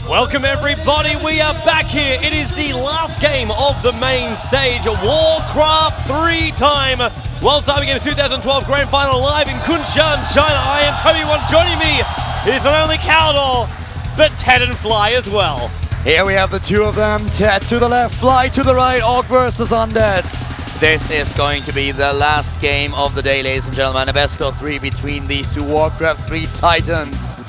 Welcome everybody, we are back here. It is the last game of the main stage, Warcraft 3 time. World Cyber Games 2012 Grand Final live in Kunshan, China. I am Toby1. Joining me is not only Caldor, but Ted and Fly as well. Here we have the two of them, Ted to the left, Fly to the right, Orc versus Undead. This is going to be the last game of the day, ladies and gentlemen. A best of 3 between these two Warcraft 3 titans.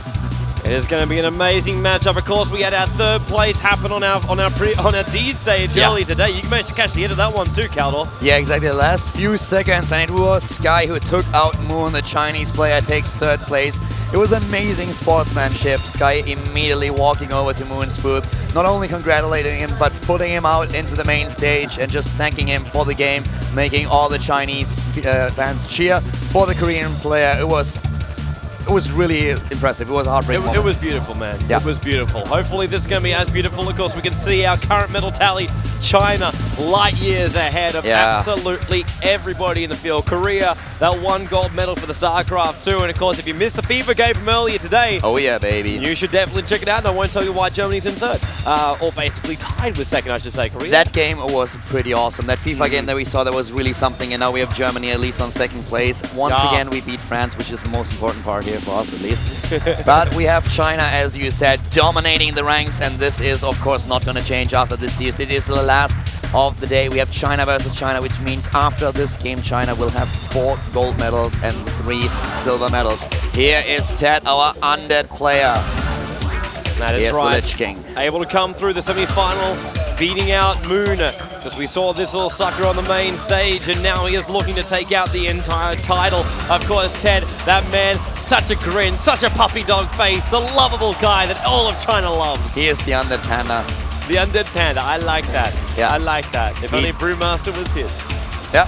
It is going to be an amazing matchup. Of course, we had our third place happen on our D stage early today. You managed to catch the end of that one too, Caldor. Yeah, exactly. The last few seconds, and it was Sky who took out Moon. The Chinese player takes third place. It was amazing sportsmanship. Sky immediately walking over to Moon's booth, not only congratulating him, but putting him out into the main stage and just thanking him for the game, making all the Chinese fans cheer for the Korean player. It was really impressive. It was a heartbreaking moment. It was beautiful, man. Yeah. It was beautiful. Hopefully this is going to be as beautiful. Of course, we can see our current medal tally. China, light years ahead of absolutely everybody in the field. Korea, that 1 gold medal for the StarCraft 2. And of course, if you missed the FIFA game from earlier today, oh yeah, baby, you should definitely check it out. And I won't tell you why Germany's in third. Or basically tied with second, I should say, Korea. That game was pretty awesome. That FIFA game that we saw, that was really something. And now we have Germany at least on second place. Once again, we beat France, which is the most important part here for us, at least. But we have China, as you said, dominating the ranks, and this is of course not going to change after this series. It is the last of the day. We have China versus China, which means after this game China will have 4 gold medals and 3 silver medals. Here is Ted, our Undead player. That is Here's right. the Lich King. Able to come through the semi-final, beating out Moon, because we saw this little sucker on the main stage, and now he is looking to take out the entire title. Of course, Ted, that man, such a grin, such a puppy dog face, the lovable guy that all of China loves. He is the Undead Panda. The Undead Panda, I like that. Yeah. I like that. If only Brewmaster was his. Yeah.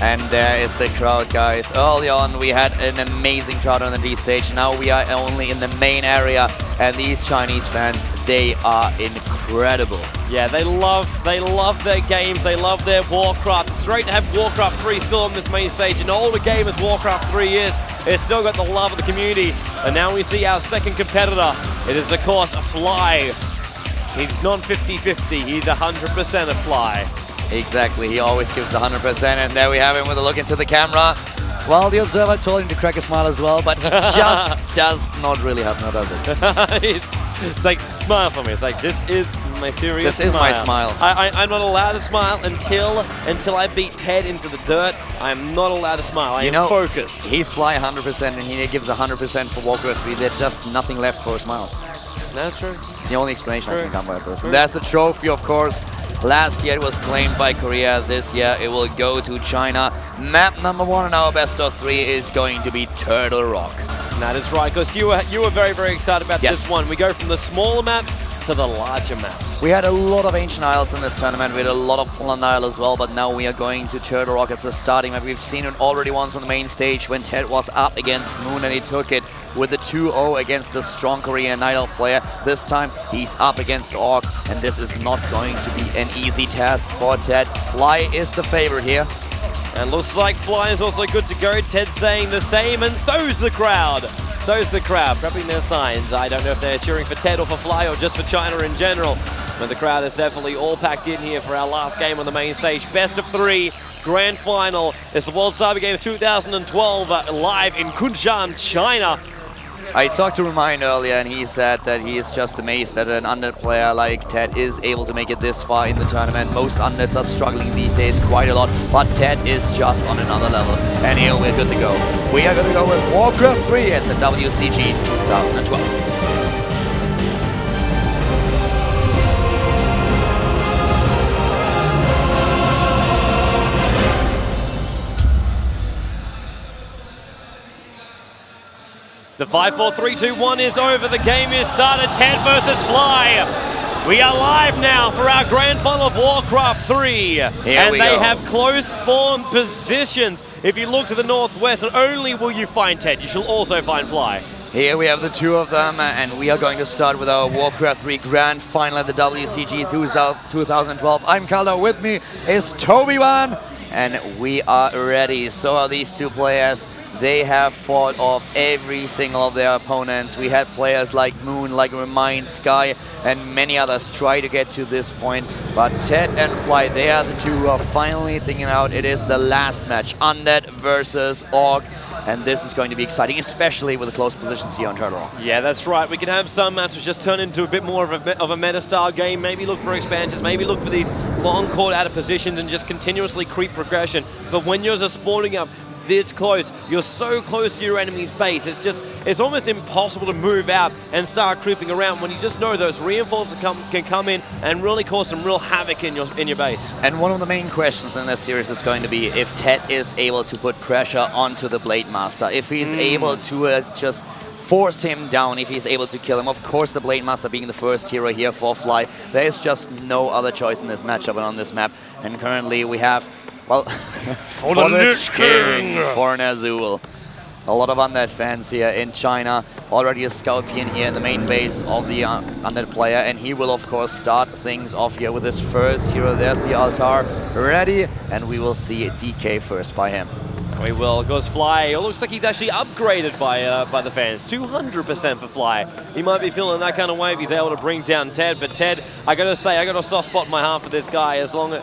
And there is the crowd, guys. Early on, we had an amazing crowd on the D stage. Now we are only in the main area, and these Chinese fans, they are incredible. Yeah, they love their games. They love their Warcraft. It's great to have Warcraft 3 still on this main stage. An older game as Warcraft 3 is. It's still got the love of the community. And now we see our second competitor. It is, of course, a Fly. He's not 50-50. He's 100% a Fly. Exactly, he always gives the 100%, and there we have him with a look into the camera. Well, the observer told him to crack a smile as well, but he just does not really have, no, does it? It's like, smile for me. It's like, this is my serious smile. This is my smile. I'm not allowed to smile until I beat Ted into the dirt. I'm not allowed to smile. I am focused. He's Fly 100%, and he gives 100% for Warcraft 3. There's just nothing left for a smile. That's true. It's the only explanation I can come up with. There's the trophy, of course. Last year it was claimed by Korea. This year it will go to China. Map number 1 in our best of 3 is going to be Turtle Rock. That is right, because you were very, very excited about this one. We go from the smaller maps to the larger maps. We had a lot of Ancient Isles in this tournament. We had a lot of Poland Isle as well, but now we are going to Turtle Rock as the starting map. We've seen it already once on the main stage when Ted was up against Moon and he took it with the 2-0 against the strong Korean Night Elf player. This time he's up against Orc, and this is not going to be an easy task for Ted. Fly is the favorite here. And looks like Fly is also good to go. Ted's saying the same, and so's the crowd. So's the crowd, prepping their signs. I don't know if they're cheering for Ted or for Fly or just for China in general. But the crowd is definitely all packed in here for our last game on the main stage. Best of 3, grand final. It's the World Cyber Games 2012 live in Kunshan, China. I talked to Remind earlier, and he said that he is just amazed that an undead player like Ted is able to make it this far in the tournament. Most undeads are struggling these days quite a lot, but Ted is just on another level. And here we're good to go. We are going to go with Warcraft 3 at the WCG 2012. The 5, 4, 3, 2, 1 is over. The game is started. Ted versus Fly. We are live now for our grand final of Warcraft 3. And they have close spawn positions. If you look to the northwest, not only will you find Ted, you shall also find Fly. Here we have the two of them, and we are going to start with our Warcraft 3 Grand Final at the WCG 2012. I'm Carlo, with me is Toby1, and we are ready. So are these two players. They have fought off every single of their opponents. We had players like Moon, like Remind, Sky, and many others try to get to this point. But Ted and Fly, they are the two who are finally thinking out. It is the last match, Undead versus Orc. And this is going to be exciting, especially with the close positions here on Turtle Rock. Yeah, that's right. We can have some maps which just turn into a bit more of a meta-style game. Maybe look for expansions, maybe look for these long caught out of positions and just continuously creep progression. But when you're just spawning up this close, you're so close to your enemy's base, it's almost impossible to move out and start creeping around when you just know those reinforcements can come in and really cause some real havoc in your base. And one of the main questions in this series is going to be if Ted is able to put pressure onto the Blade Master, if he's able to just force him down, if he's able to kill him. Of course, the Blade Master being the first hero here for Fly, there is just no other choice in this matchup and on this map. And currently we have, well, for the Lich King, for Azul. A lot of Undead fans here in China. Already a Scorpion here in the main base of the Undead player, and he will of course start things off here with his first hero. There's the altar ready, and we will see DK first by him. We will, because Fly, it looks like he's actually upgraded by the fans. 200% for Fly. He might be feeling that kind of way if he's able to bring down Ted, but Ted, I gotta say, I got a soft spot in my heart for this guy as long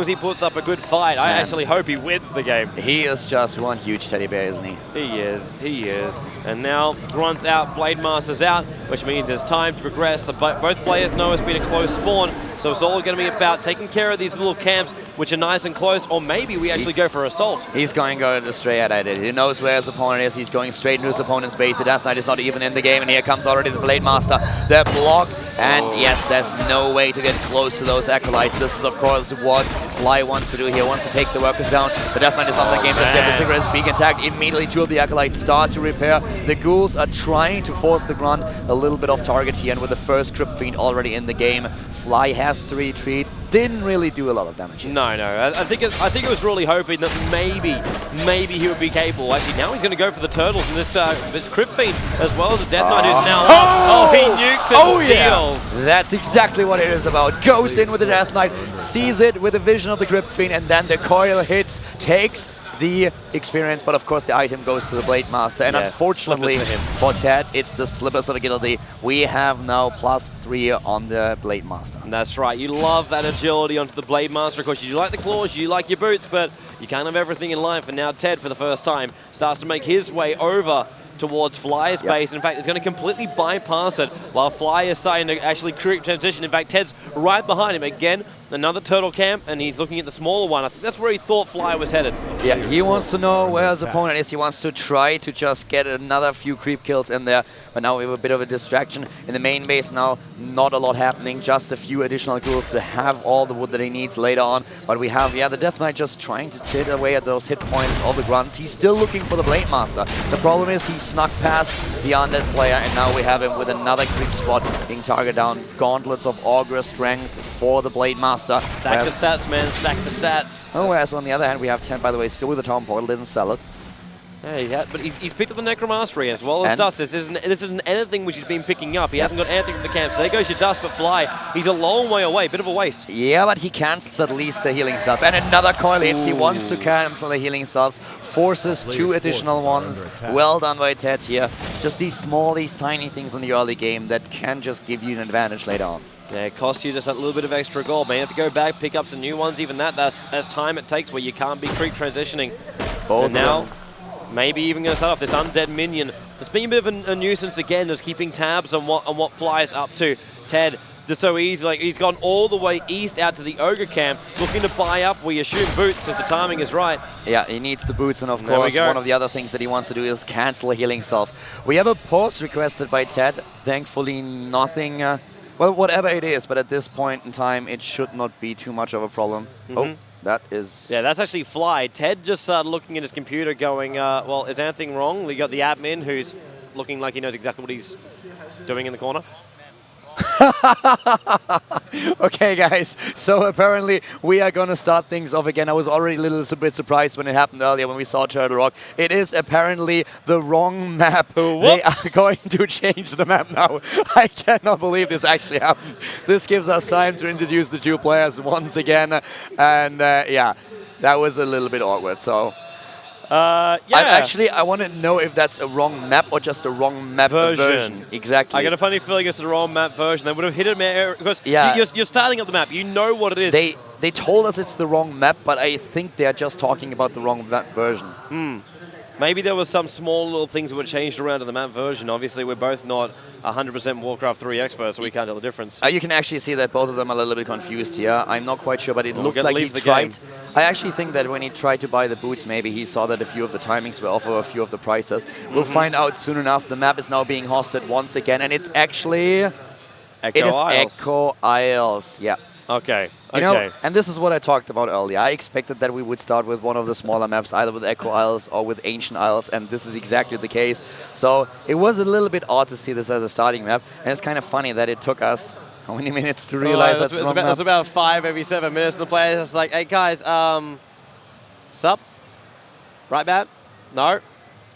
as he puts up a good fight. I actually hope he wins the game. He is just one huge teddy bear, isn't he? He is. And now Grunt's out, Blade Master's out, which means it's time to progress. Both players know it's been a close spawn, so it's all going to be about taking care of these little camps, which are nice and close, or maybe we actually go for assault. He's going to go straight at it. He knows where his opponent is. He's going straight into his opponent's base. The Death Knight is not even in the game, and here comes already the Blade Master. The block, and yes, there's no way to get close to those Acolytes. This is, of course, what Fly wants to do here. Wants to take the workers down. The Death Knight is not in the game. The Cigarette is being attacked. Immediately, two of the Acolytes start to repair. The Ghouls are trying to force the Grunt a little bit off target here, and with the first Crypt Fiend already in the game, Fly has to retreat. Didn't really do a lot of damage. No. I think it was really hoping that maybe he would be capable. Actually, now he's going to go for the turtles and this Crypt Fiend, as well as the Death Knight who's now up. Oh, he nukes and steals. Yeah. That's exactly what it is about. Goes in with the Death Knight, sees it with the vision of the Crypt Fiend, and then the coil hits, takes the experience, but of course the item goes to the Blade Master. And unfortunately for Ted, it's the Slippers of Agility. We have now +3 on the Blade Master. And that's right, you love that agility onto the Blade Master. Of course, you like the claws, you like your boots, but you can't have everything in life. And now Ted, for the first time, starts to make his way over towards Fly's base. In fact, it's going to completely bypass it while Fly is starting to actually create transition. In fact, Ted's right behind him. Again, another turtle camp, and he's looking at the smaller one. I think that's where he thought Fly was headed. Yeah, he wants to know where his opponent is. He wants to try to just get another few creep kills in there. But now we have a bit of a distraction. In the main base now, not a lot happening. Just a few additional ghouls to have all the wood that he needs later on. But we have, yeah, the Death Knight just trying to hit away at those hit points of the grunts. He's still looking for the Blade Master. The problem is he snuck past the undead player, and now we have him with another creep spot being targeted down. Gauntlets of Augur Strength for the Blade Master. Stack the stats, man. Stack the stats. Oh, whereas on the other hand, we have 10, by the way, still with the Town Portal, didn't sell it. Yeah, but he's picked up the Necromastery as well as Dust. This isn't anything which he's been picking up. He hasn't got anything from the camp. So there goes your Dust, but Fly, he's a long way away. Bit of a waste. Yeah, but he cancels at least the healing stuff. And another coil hits. He wants to cancel the healing stuffs. Forces 2 additional ones. Well done by Ted here. Just these tiny things in the early game that can just give you an advantage later on. Yeah, it costs you just a little bit of extra gold, man. You have to go back, pick up some new ones. Even that's time it takes where you can't be creep transitioning. Both and now, maybe even going to start off this undead minion. It's been a bit of a nuisance again, just keeping tabs on what Fly's up to. Ted, just so easy, like he's gone all the way east out to the Ogre camp, looking to buy up, we assume, boots if the timing is right. Yeah, he needs the boots, and of course, one of the other things that he wants to do is cancel a healing self. We have a pause requested by Ted. Thankfully, nothing... well, whatever it is, but at this point in time, it should not be too much of a problem. Oh, that is... Yeah, that's actually Fly. Ted just started looking at his computer going, well, is anything wrong? We got the admin who's looking like he knows exactly what he's doing in the corner. Okay, guys, so apparently we are going to start things off again. I was already a little bit surprised when it happened earlier when we saw Turtle Rock. It is apparently the wrong map. Whoops. They are going to change the map now. I cannot believe this actually happened. This gives us time to introduce the 2 players once again. And yeah, that was a little bit awkward. So yeah. I want to know if that's a wrong map or just a wrong map version. Exactly. I got a funny feeling it's the wrong map version. They would have hit it because yeah. you're starting up the map. You know what it is. They told us it's the wrong map, but I think they're just talking about the wrong map version. Maybe there was some small little things that were changed around in the map version. Obviously, we're both not 100% Warcraft 3 experts, so we can't tell the difference. You can actually see that both of them are a little bit confused here. I'm not quite sure, but it looked like he tried. I actually think that when he tried to buy the boots, maybe he saw that a few of the timings were off, or a few of the prices. We'll find out soon enough. The map is now being hosted once again, and it's actually... Echo Isles. Yeah. Okay. You know, and this is what I talked about earlier. I expected that we would start with one of the smaller maps, either with Echo Isles or with Ancient Isles, and this is exactly the case. So it was a little bit odd to see this as a starting map, and it's kind of funny that it took us how many minutes to realize that's wrong map? It was about 5, maybe 7 minutes, and the player's just like, hey guys, sup? Right, Matt? No?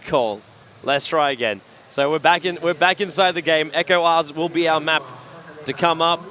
Cool. Let's try again. So we're back inside the game. Echo Isles will be our map to come up.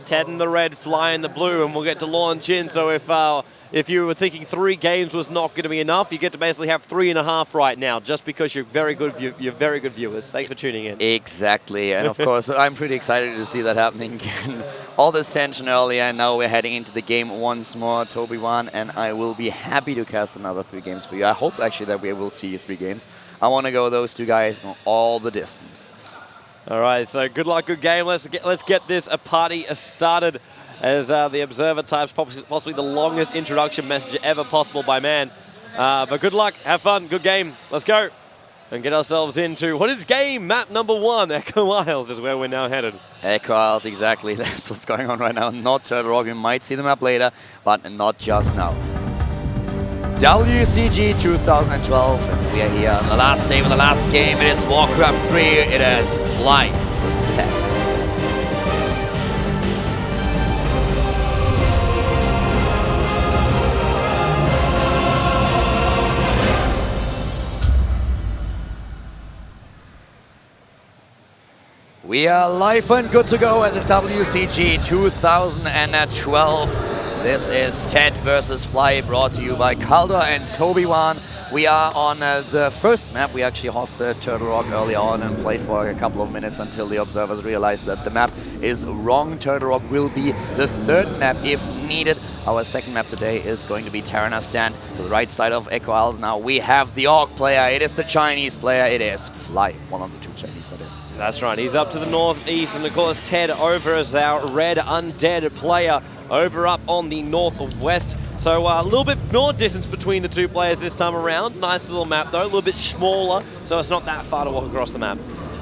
Ted in the red, Fly in the blue, and we'll get to launch in. So if you were thinking 3 games was not going to be enough, you get to basically have 3.5 right now, just because you're very good viewers. Thanks for tuning in. Exactly, and of course, I'm pretty excited to see that happening again. All this tension earlier, and now we're heading into the game once more. Toby won, and I will be happy to cast another 3 games for you. I hope actually that we will see 3 games. I want to go those 2 guys all the distance. All right, so good luck, good game. Let's get this party started as the Observer types possibly the longest introduction message ever possible by man. But good luck, have fun, good game. Let's go and get ourselves into what is game map number 1. Echo Isles is where we're now headed. Echo Isles, exactly. That's what's going on right now. Not Turtle Rock. We might see the map later, but not just now. WCG 2012, and we are here on the last day of the last game. It is Warcraft 3, it is Fly versus Ted. We are live and good to go at the WCG 2012. This is Ted versus Fly, brought to you by Calder and Toby1. We are on the first map. We actually hosted Turtle Rock early on and played for a couple of minutes until the observers realized that the map is wrong. Turtle Rock will be the third map if needed. Our second map today is going to be Terrana Stand to the right side of Echo Isles. Now we have the Orc player. It is the Chinese player. It is Fly, one of the two Chinese, that is. That's right. He's up to the northeast, and of course Ted over as our red undead player over up on the northwest. So a little bit more distance between the two players this time around. Nice little map though, a little bit smaller, so it's not that far to walk across the map.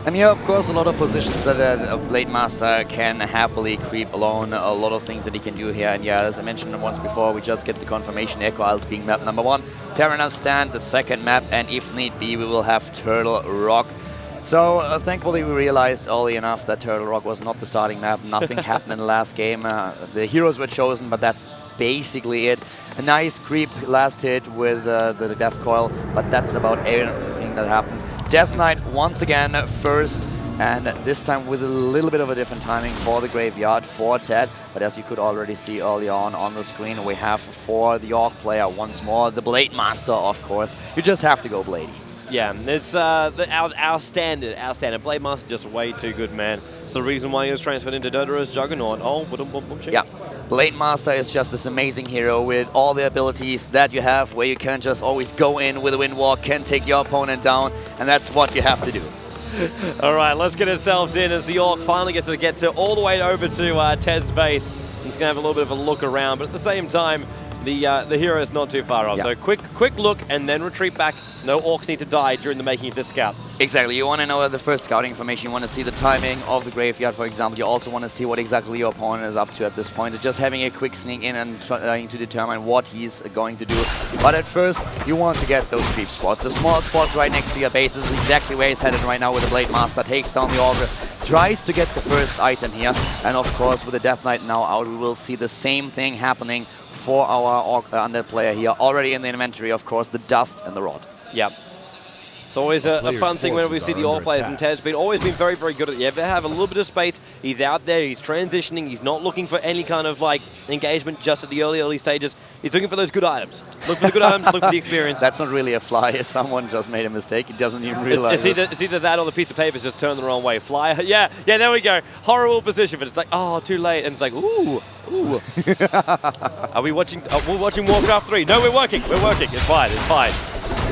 And yeah, of course, a lot of positions that a Blade Master can happily creep alone. A lot of things that he can do here. And yeah, as I mentioned once before, we just get the confirmation Echo Isles being map number 1. Terrana Stand, the second map, and if need be, we will have Turtle Rock. So thankfully we realized early enough that Turtle Rock was not the starting map. Nothing happened in the last game. The heroes were chosen, but that's basically it. A nice creep last hit with the Death Coil, but that's about everything that happened. Death Knight once again first, and this time with a little bit of a different timing for the Graveyard for Ted. But as you could already see early on the screen, we have for the Orc player once more the Blade Master, of course. You just have to go Bladey. Yeah, it's our standard. Blade Master just way too good, man. It's the reason why he was transferred into Dodora's Juggernaut. Oh, yeah. Blade Master is just this amazing hero with all the abilities that you have, where you can just always go in with a Wind Walk, can take your opponent down, and that's what you have to do. All right, let's get ourselves in as the Orc finally gets to all the way over to Ted's base. He's going to have a little bit of a look around, but at the same time, the hero is not too far off. Yeah. So quick look and then retreat back. No Orcs need to die during the making of this scout. Exactly. You want to know the first scouting information. You want to see the timing of the Graveyard, for example. You also want to see what exactly your opponent is up to at this point. Just having a quick sneak in and trying to determine what he's going to do. But at first, you want to get those creep spots. The small spots right next to your base. This is exactly where he's headed right now with the Blade Master. Takes down the Augur. Tries to get the first item here. And of course, with the Death Knight now out, we will see the same thing happening for our Orc undead player here. Already in the inventory, of course, the Dust and the Rod. Yep. It's always a fun thing when we see the Orc players, and Ted's always been very, very good at it. You ever have a little bit of space, he's out there, he's transitioning, he's not looking for any kind of like engagement just at the early stages. He's looking for those good items. Look for the good items, look for the experience. That's not really a Fly. Someone just made a mistake. He doesn't even realize it's either that or the piece of paper's just turned the wrong way. Fly, yeah, there we go. Horrible position, but it's like, oh, too late. And it's like, ooh. Are we watching? We're watching Warcraft 3. No, we're working. It's fine.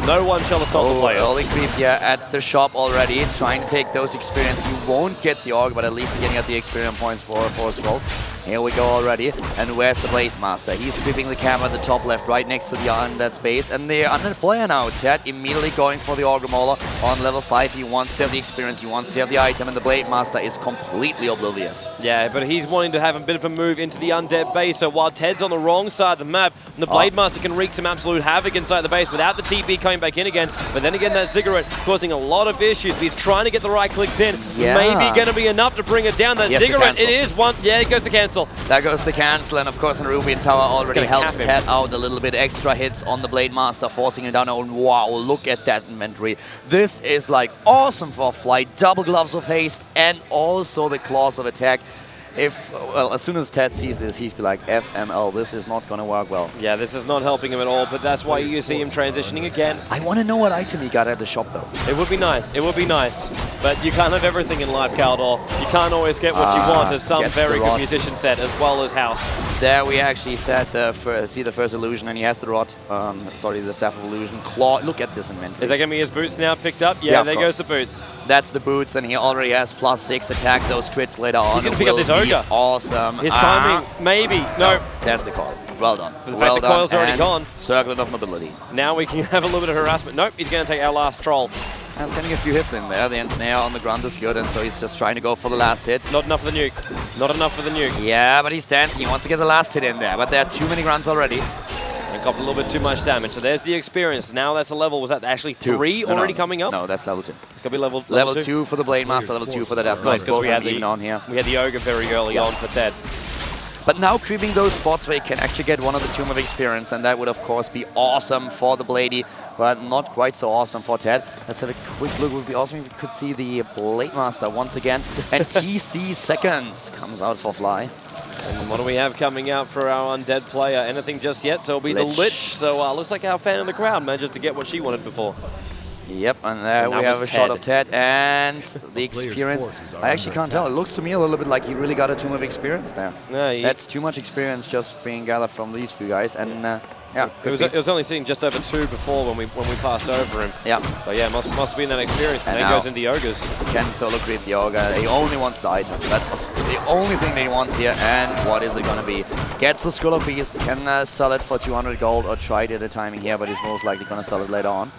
No one shall assault the players. Early creep here at the shop already, trying to take those experience. You won't get the Orc, but at least you're getting at the experience points for scrolls. Here we go already. And where's the Blaze Master? He's creeping the camera at the top left, right next to the undead space. And the undead player now, Ted, immediately going for the Augur Mauler on level 5. He wants to have the experience, he wants to have the item, and the Blade Master is completely oblivious. Yeah, but he's wanting to have a bit of a move into the undead base. So while Ted's on the wrong side of the map, the Blade Master can wreak some absolute havoc inside the base without the TP coming back in again. But then again, that Ziggurat causing a lot of issues. He's trying to get the right clicks in. Yeah. Maybe going to be enough to bring it down. That Ziggurat, it is one. Yeah, it goes to cancel. There goes the cancel, and of course, the Rubian Tower already helps Ted out a little bit. Extra hits on the Blade Master, forcing him down. And wow, look at that inventory. This is like awesome for Fly. Double gloves of haste and also the claws of attack. Well, as soon as Ted sees this, he's be like, FML, this is not going to work well. Yeah, this is not helping him at all, but that's why you see him transitioning again. I want to know what item he got at the shop, though. It would be nice. But you can't have everything in life, Caldor. You can't always get what you want, as some very good musician said, as well as House. There we actually said see the first illusion, and he has the rod, the Staff of Illusion. Claw, look at this inventory. Is that going to be his boots now picked up? Yeah, there goes the boots. That's the boots, and he already has +6 attack. Those crits later on. He's going to pick up this Ogre. Awesome. His timing, maybe. No. That's the call. Well done. But the fact the coil's already gone. Circlet of Nobility. Now we can have a little bit of harassment. Nope, he's going to take our last troll. He's getting a few hits in there. The ensnare on the ground is good, and so he's just trying to go for the last hit. Not enough for the nuke. Not enough for the nuke. Yeah, but he's dancing. He wants to get the last hit in there, but there are too many grunts already. And got a little bit too much damage. So there's the experience. Now that's a level. Was that actually 3 already coming up? No, that's level 2. It's going to be level 2 for the Blade Master, level 2 for the Death Knight. Because we had the Ogre very early on for Ted. But now creeping those spots where you can actually get one of the Tomb of Experience, and that would of course be awesome for the Bladey, but not quite so awesome for Ted. Let's have a quick look. It would be awesome if we could see the Blade Master once again. And TC second comes out for Fly. And what do we have coming out for our undead player? Anything just yet? So it'll be the Lich. So looks like our fan in the crowd manages to get what she wanted before. Yep, and there we have a shot of Ted, and the experience. I actually can't tell. It looks to me a little bit like he really got a ton of experience there. Yeah, that's too much experience just being gathered from these few guys, and yeah, it was only sitting just over 2 before when we passed over him. Yeah. So yeah, must be in that experience, and then goes into the ogres. Can solo create the ogre. He only wants the item. That was the only thing that he wants here. And what is it gonna be? Gets the scroll piece, can sell it for 200 gold or try to the timing here, but he's most likely gonna sell it later on.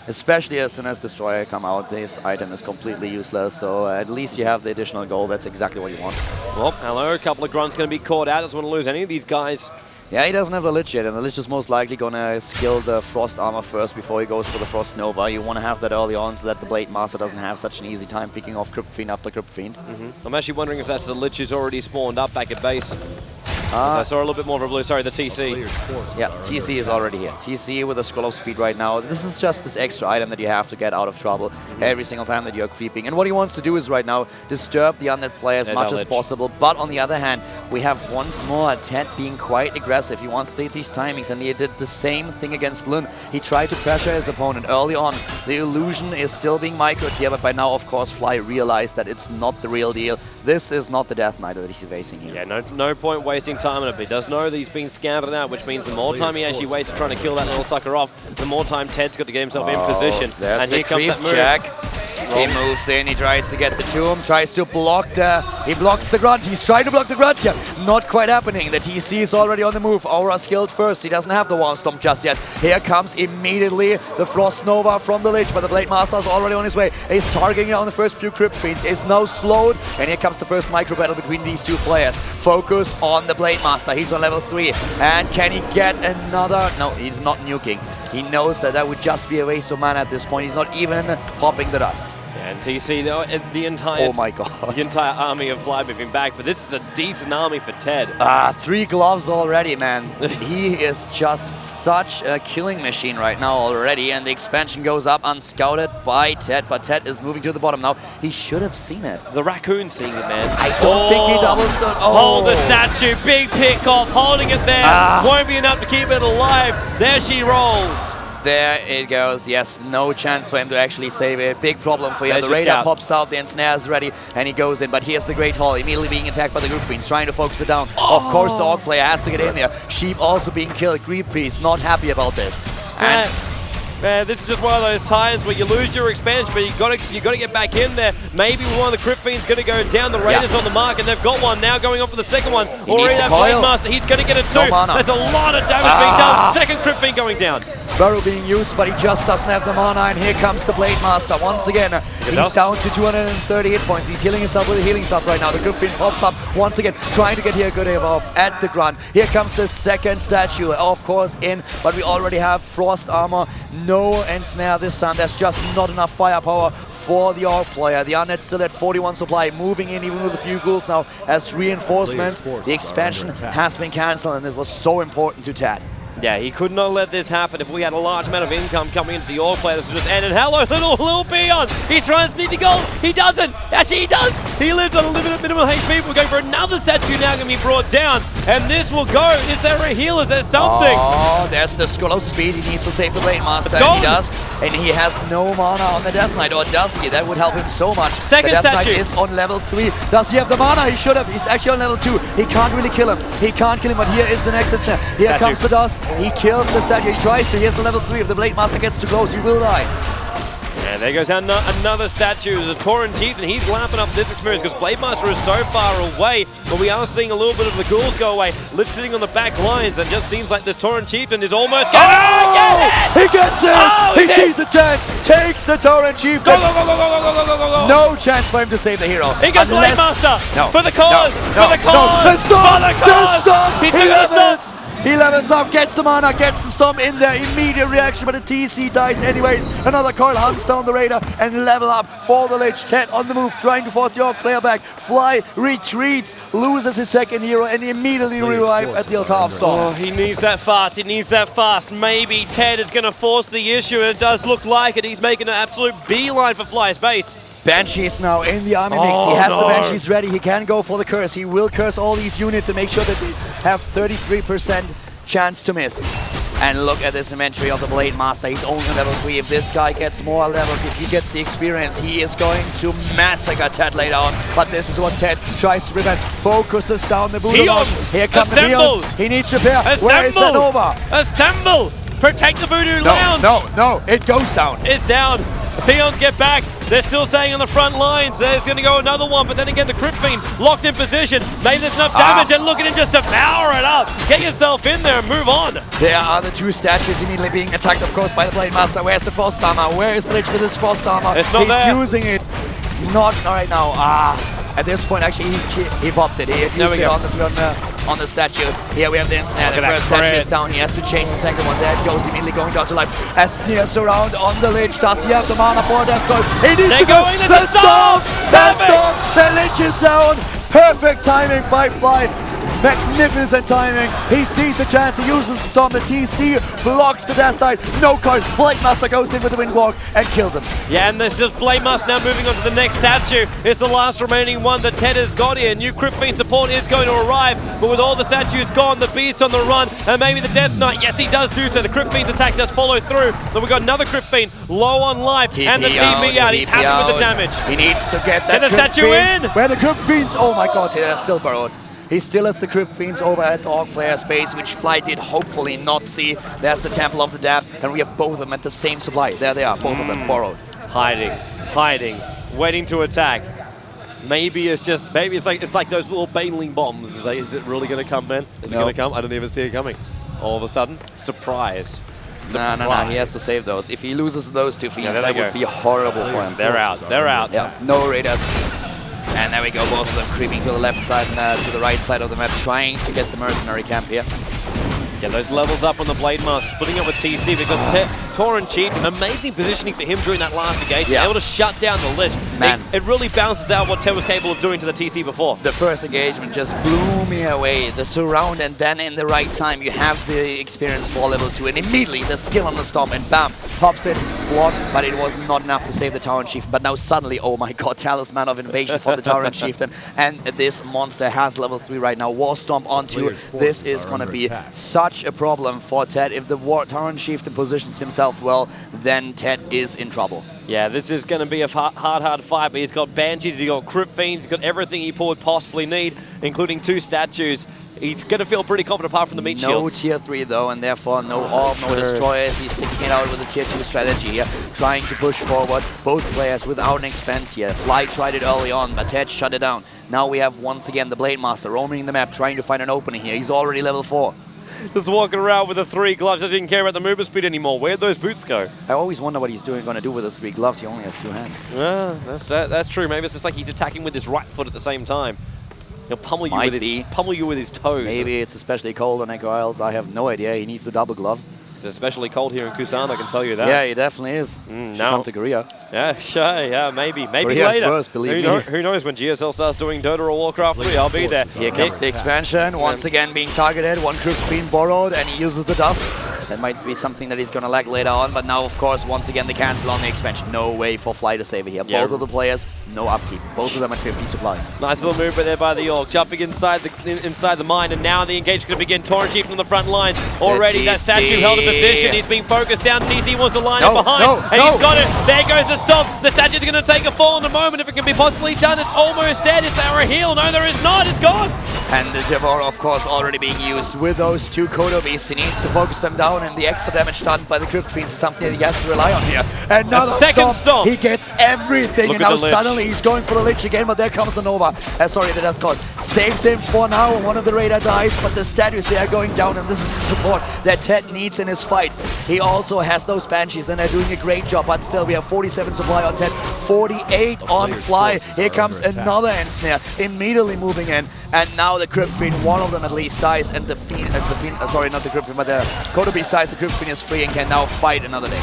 Especially as soon as Destroyer come out, this item is completely useless, so at least you have the additional gold. That's exactly what you want. Well, hello, a couple of grunts going to be caught out. Doesn't want to lose any of these guys. Yeah, he doesn't have the Lich yet, and the Lich is most likely going to skill the Frost Armor first before he goes for the Frost Nova. You want to have that early on so that the Blade Master doesn't have such an easy time picking off Crypt Fiend after Crypt Fiend. I'm actually wondering if that's the Lich who's already spawned up back at base. I saw a little bit more of a blue. Sorry, the TC. Yeah, TC is already here. TC with a Scroll of Speed right now. This is just this extra item that you have to get out of trouble every single time that you're creeping. And what he wants to do is right now disturb the undead player as much as possible. But on the other hand, we have once more Ted being quite aggressive. He wants to hit these timings, and he did the same thing against Lun. He tried to pressure his opponent early on. The illusion is still being microed here, but by now, of course, Fly realized that it's not the real deal. This is not the Death Knight that he's facing here. Yeah, no point wasting time on it, but he does know that he's being scouted out, which means the more time he actually wastes trying to kill that little sucker off, the more time Ted's got to get himself in position. And here comes that move. Check. He moves in, he tries to get the tomb, tries to block he blocks the grunt. He's trying to block the grunt here. Not quite happening. The TC is already on the move. Aura skilled first. He doesn't have the Wildstorm just yet. Here comes immediately the Frost Nova from the Lich, but the Blade Master is already on his way. He's targeting on the first few Crypt Fiends. Is now slowed, and here comes the first micro battle between these two players. Focus on the Blade Master. He's on level 3. And can he get another? No, he's not nuking. He knows that would just be a waste of mana at this point. He's not even popping the dust. And TC, the entire oh my god, the entire army of Fly moving back, but this is a decent army for Ted. 3 gloves already, man. He is just such a killing machine right now already, and the expansion goes up unscouted by Ted, but Ted is moving to the bottom now. He should have seen it. The raccoon seeing it, man. I don't think he doubles. Hold the statue, big pick off, holding it there. Won't be enough to keep it alive. There she rolls. There it goes. Yes, no chance for him to actually save it. Big problem for him. The radar pops out, the ensnare is ready, and he goes in. But here's the Great Hall, immediately being attacked by the Group Fiends, trying to focus it down. Of course, the Orc player has to get in there. Sheep also being killed. Greed Priest not happy about this. And man, this is just one of those times where you lose your expansion, but you got to get back in there. Maybe one of the Crypt Fiends going to go down. The Raiders on the mark, and they've got one now going on for the second one. Already that Blade Master, he's going to get it too. There's a lot of damage being done. Second Crypt Fiend going down. Burrow being used, but he just doesn't have the mana, and here comes the Blade Master once again. He's down to 230 hit points. He's healing himself with the healing stuff right now. The Crypt Fiend pops up once again, trying to get here good off at the grunt. Here comes the second statue, of course, in, but we already have Frost Armor. No ensnare this time. There's just not enough firepower for the Orc player. The Undead still at 41 supply, moving in even with a few ghouls now as reinforcements. The expansion has been cancelled, and it was so important to Ted. Yeah, he could not let this happen if we had a large amount of income coming into the Orc player. This would just end. And hello, little Beyond. He's trying to sneak the gold. He doesn't. Actually, he does. He lived on a limited minimum HP. We're going for another statue now going to be brought down. And this will go. Is there a heal? Is there something? Oh, there's the Scroll of Speed. He needs to save the Blade Master. And he does. And he has no mana on the Death Knight. Or does he? That would help him so much. Second the Death statue. Knight is on level 3. Does he have the mana? He should have. He's actually on level 2. He can't really kill him. He can't kill him, but here is the next ensnare. Here comes the dust. He kills the statue. He tries to. Here's the level 3. If the Blade Master gets too close, he will die. And there goes another statue. There's a Tauren Chieftain. He's lapping up this experience because Blade Master is so far away, but we are seeing a little bit of the ghouls go away. Lich sitting on the back lines, and just seems like this Tauren Chieftain is almost He gets it! He sees the chance, takes the Tauren Chieftain. Go. No chance for him to save the hero. He gets Blade Master for the cause! For the He took the stop! He levels up, gets the mana, gets the stomp in there, immediate reaction, but the TC dies anyways. Another coil hunts down the Raider and level up for the Lich. Ted on the move, trying to force the Orc player back. Fly retreats, loses his second hero, and immediately revive at the altar of storms. Oh, he needs that fast, he needs that fast. Maybe Ted is going to force the issue, and it does look like it. He's making an absolute beeline for Fly's base. Banshees now in the army mix. He has the Banshees ready. He can go for the curse. He will curse all these units and make sure that they have 33% chance to miss. And look at this inventory of the Blade Master. He's only level 3. If this guy gets more levels, if he gets the experience, he is going to massacre Ted later on. But this is what Ted tries to prevent. Focuses down the Buddha launch. Here comes the Peons. He needs repair. Where is that over? Assemble! Protect the Voodoo Lounge! No, it goes down. It's down. The Peons get back. They're still staying on the front lines. There's going to go another one, but then again, the Crypt Fiend locked in position. Maybe there's enough damage, and look at him just devour it up. Get yourself in there and move on. There are the 2 statues immediately being attacked, of course, by the Blade Master. Where's the Frost Armor? Where is Lich with his Frost Armor? It's not there. He's using it. Not right now. At this point, actually, he popped it. He used it on the statue. Here we have the ensnare. The first statue is down. He has to change the second one. There it goes, immediately going down to life. As sneers around on the Lich. Does he have the mana for Death Coil? He needs to go. The storm! The storm! The Lich is down. Perfect timing by Fly. Magnificent timing. He sees a chance. He uses the storm. The TC blocks the Death Knight. No coil. Blade Master goes in with the Windwalk and kills him. Yeah, and this is Blade Master now moving on to the next statue. It's the last remaining one that Ted has got here. New Crypt Fiend support is going to arrive, but with all the statues gone, the Beast's on the run, and maybe the Death Knight. Yes, he does do so. The Crypt Fiend's attack does follow through. Then we've got another Crypt Fiend low on life, and the TP out. He's happy with the damage. He needs to get that Crypt statue in. Where the Crypt Fiends? Oh my god, they're still burrowed. He still has the Crypt Fiends over at the Orc player space, which Fly did hopefully not see. There's the Temple of the Damned, and we have both of them at the same supply. There they are, both of them borrowed. Hiding, waiting to attack. Maybe it's like those little baneling bombs. Is it really going to come, man? Is it going to come? I don't even see it coming. All of a sudden, surprise. No, he has to save those. If he loses those 2 fiends, that would be horrible for him. They're out. Yeah, no Raiders. And there we go, both of them creeping to the left side and to the right side of the map, trying to get the mercenary camp here. Yeah, those levels up on the Blade Master, splitting up with TC because Torrent Chieftain, amazing positioning for him during that last engagement, able to shut down the Lich. Man. It really balances out what Ted was capable of doing to the TC before. The first engagement just blew me away. The surround, and then in the right time, you have the experience for level 2, and immediately the skill on the Storm, and bam, pops it, block, but it was not enough to save the Torrent Chieftain. But now suddenly, oh my god, Talisman of Invasion for the Torrent Chieftain, and this monster has level 3 right now. War Stomp on 2. This is going to be such a problem for Ted. If the Torrent Chieftain positions himself well, then Ted is in trouble. Yeah, this is going to be a hard fight, but he's got Banshees, he's got Crypt Fiends, he's got everything he would possibly need, including 2 statues. He's going to feel pretty confident apart from the meat shields. No tier 3 though, and therefore no Orb, no Destroyers. He's sticking it out with a tier 2 strategy here, trying to push forward both players without an expand here. Fly tried it early on, but Ted shut it down. Now we have once again the Blade Master roaming the map, trying to find an opening here. He's already level 4. Just walking around with the 3 gloves, doesn't even care about the movement speed anymore. Where'd those boots go? I always wonder what he's going to do with the 3 gloves. He only has 2 hands. Yeah, that's true. Maybe it's just like he's attacking with his right foot at the same time. He'll pummel you with his toes. Maybe it's especially cold on Echo Isles. I have no idea. He needs the double gloves. It's especially cold here in Kusan, I can tell you that. Yeah, he definitely is. Come to Korea. Yeah, sure, yeah, maybe Korea's later. Worse, believe me. Who knows when GSL starts doing Dota or Warcraft 3, I'll be there. Here comes the expansion, once again being targeted. 1 Crypt Fiend borrowed, and he uses the dust. That might be something that he's going to lack later on, but now, of course, once again, the cancel on the expansion. No way for Fly to save it here. Both of the players, no upkeep. Both of them at 50 supply. Nice little movement there by the Orc, jumping inside the mine, and now the engage is going to begin. Torrent Chieftain on the front lines. Already that statue held in position. He's being focused down. TC wants to line up behind, and he's got it. There goes the stop. The statue's going to take a fall in a moment. If it can be possibly done, it's almost dead. Is there a heal? No, there is not. It's gone. And the Devour, of course, already being used with those 2 Kodo Beasts. He needs to focus them down, and the extra damage done by the Crypt Fiends is something that he has to rely on here. Another second stop. He gets everything, and now suddenly he's going for the Lich again, but there comes the Nova. Sorry, the Death God. Saves him for now. One of the Raider dies, but the statues, they are going down, and this is the support that Ted needs in his fights. He also has those Banshees, and they're doing a great job, but still, we have 47 supply on Ted, 48 on Fly. Here comes another ensnare, immediately moving in, and now the Crypt Fiend, one of them at least dies, and the Fiend, sorry, not the Crypt Fiend, but the Kodo Beast dies. The Crypt Fiend is free and can now fight another day.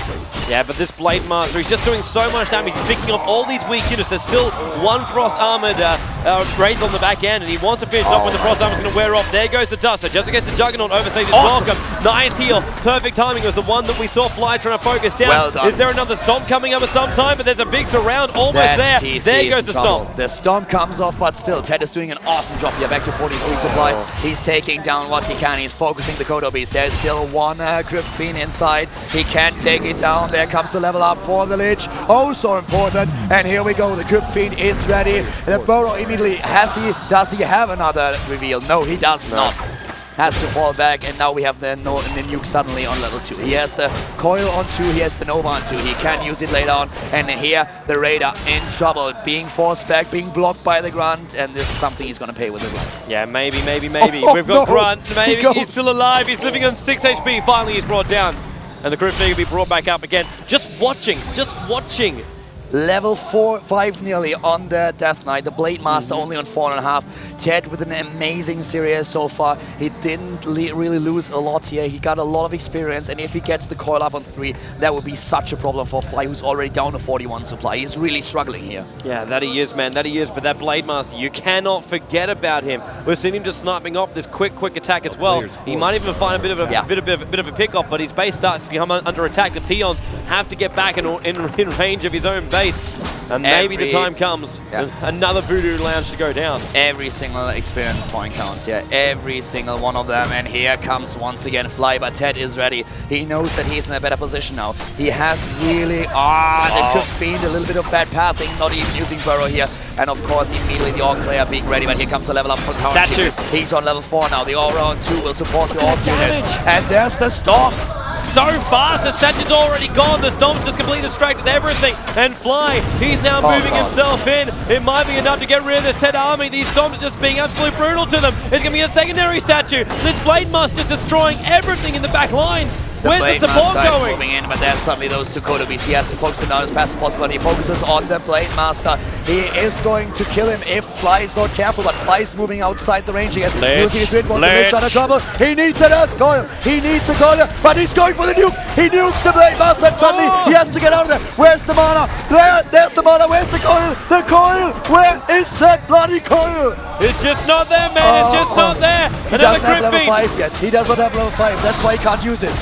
Yeah, but this Blade Master, he's just doing so much damage. He's picking up all these weak units. There's still 1 Frost Armored Wraith on the back end, and he wants to finish off when the Frost Armor's going to wear off. There goes the Dust. So just against the Juggernaut, overstays his welcome. Nice heal. Perfect timing. It was the one that we saw Fly trying to focus down. Well done. Is there another Stomp coming up at some time? But there's a big surround almost there. There goes the Stomp. The Stomp comes off, but still, Ted is doing an awesome job here. Back to 43 supply. He's taking down what he can. He's focusing the Kodo Beast. There's still one Crypt Fiend inside. He can take it down. There comes the level up for the Lich. Oh, so important. And here we go. The Crypt Fiend is ready. The Burrow immediately, does he have another reveal? No, he does not. Has to fall back, and now we have the nuke suddenly on level 2. He has the coil on 2, he has the Nova on 2. He can use it later on, and here the Raider in trouble, being forced back, being blocked by the Grunt, and this is something he's gonna pay with his life. Yeah, maybe. We've got Grunt, maybe he's still alive, he's living on 6 HP, finally he's brought down. And the Crypt Fiend will be brought back up again. Just watching. Level 5 nearly on the Death Knight. The Blade Master only on 4.5. Ted with an amazing series so far. He didn't really lose a lot here. He got a lot of experience, and if he gets the coil up on 3, that would be such a problem for Fly, who's already down to 41 supply. He's really struggling here. Yeah, that he is, man. That he is. But that Blade Master, you cannot forget about him. We've seen him just sniping off this quick attack as well. He might even find a bit of a pick off, but his base starts to become under attack. The peons have to get back in range of his own base. And maybe the time comes. Another Voodoo Lounge to go down. Every single experience point counts here. Every single one of them. And here comes once again Fly, but Ted is ready. He knows that he's in a better position now. He has really... the Crypt Fiend, a little bit of bad pathing, not even using Burrow here. And of course, immediately the Orc player being ready, but here comes the level up for Count. He's on level 4 now. The all-round 2 will support the Orc units. And there's the Storm. So fast, the statue's already gone. The Stomp's just completely distracted everything. And Fly, he's now moving himself in. It might be enough to get rid of this Ted army. These Stomps are just being absolutely brutal to them. It's going to be a secondary statue. This Blade Master's destroying everything in the back lines. Where's the support going? Moving in, but there's suddenly those two Kodo Beasts. He has to focus them down as fast as possible, and he focuses on the Blade Master. He is going to kill him if Fly is not careful, but Fly is moving outside the range again. Using his Windwall, the Lich under trouble. He needs an Earth Coil. He needs a coil, but he's going for the nuke. He nukes the Blade Master, and suddenly he has to get out of there. Where's the mana? There's the mana. Where's the coil? The coil! Where is that bloody coil? It's just not there, man. It's just not there. He doesn't have level 5 yet. He does not have level 5. That's why he can't use it.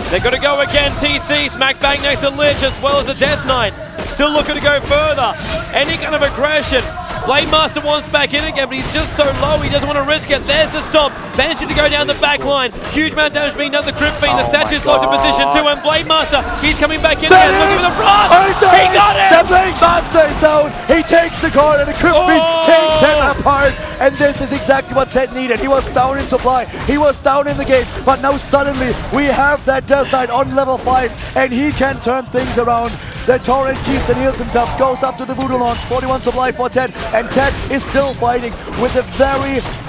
They're going to go again. TC smack bang next to Lich as well as the Death Knight. Still looking to go further. Any kind of aggression. Blade Master wants back in again, but he's just so low, he doesn't want to risk it. There's the Stomp. Managing to go down the back line. Huge amount of damage being done to the Crypt Fiend. The statue's locked in position too, and Blade Master, he's coming back in again. Looking for the Frost. He got it! The Blade Master is out. He takes the coil, and the Crypt Fiend takes him apart. And this is exactly what Ted needed. He was down in supply. He was down in the game. But now suddenly, we have that Death Knight on level 5, and he can turn things around. The Torrent Chieftain heals himself, goes up to the Voodoo launch, 41 supply for Ted, and Ted is still fighting with a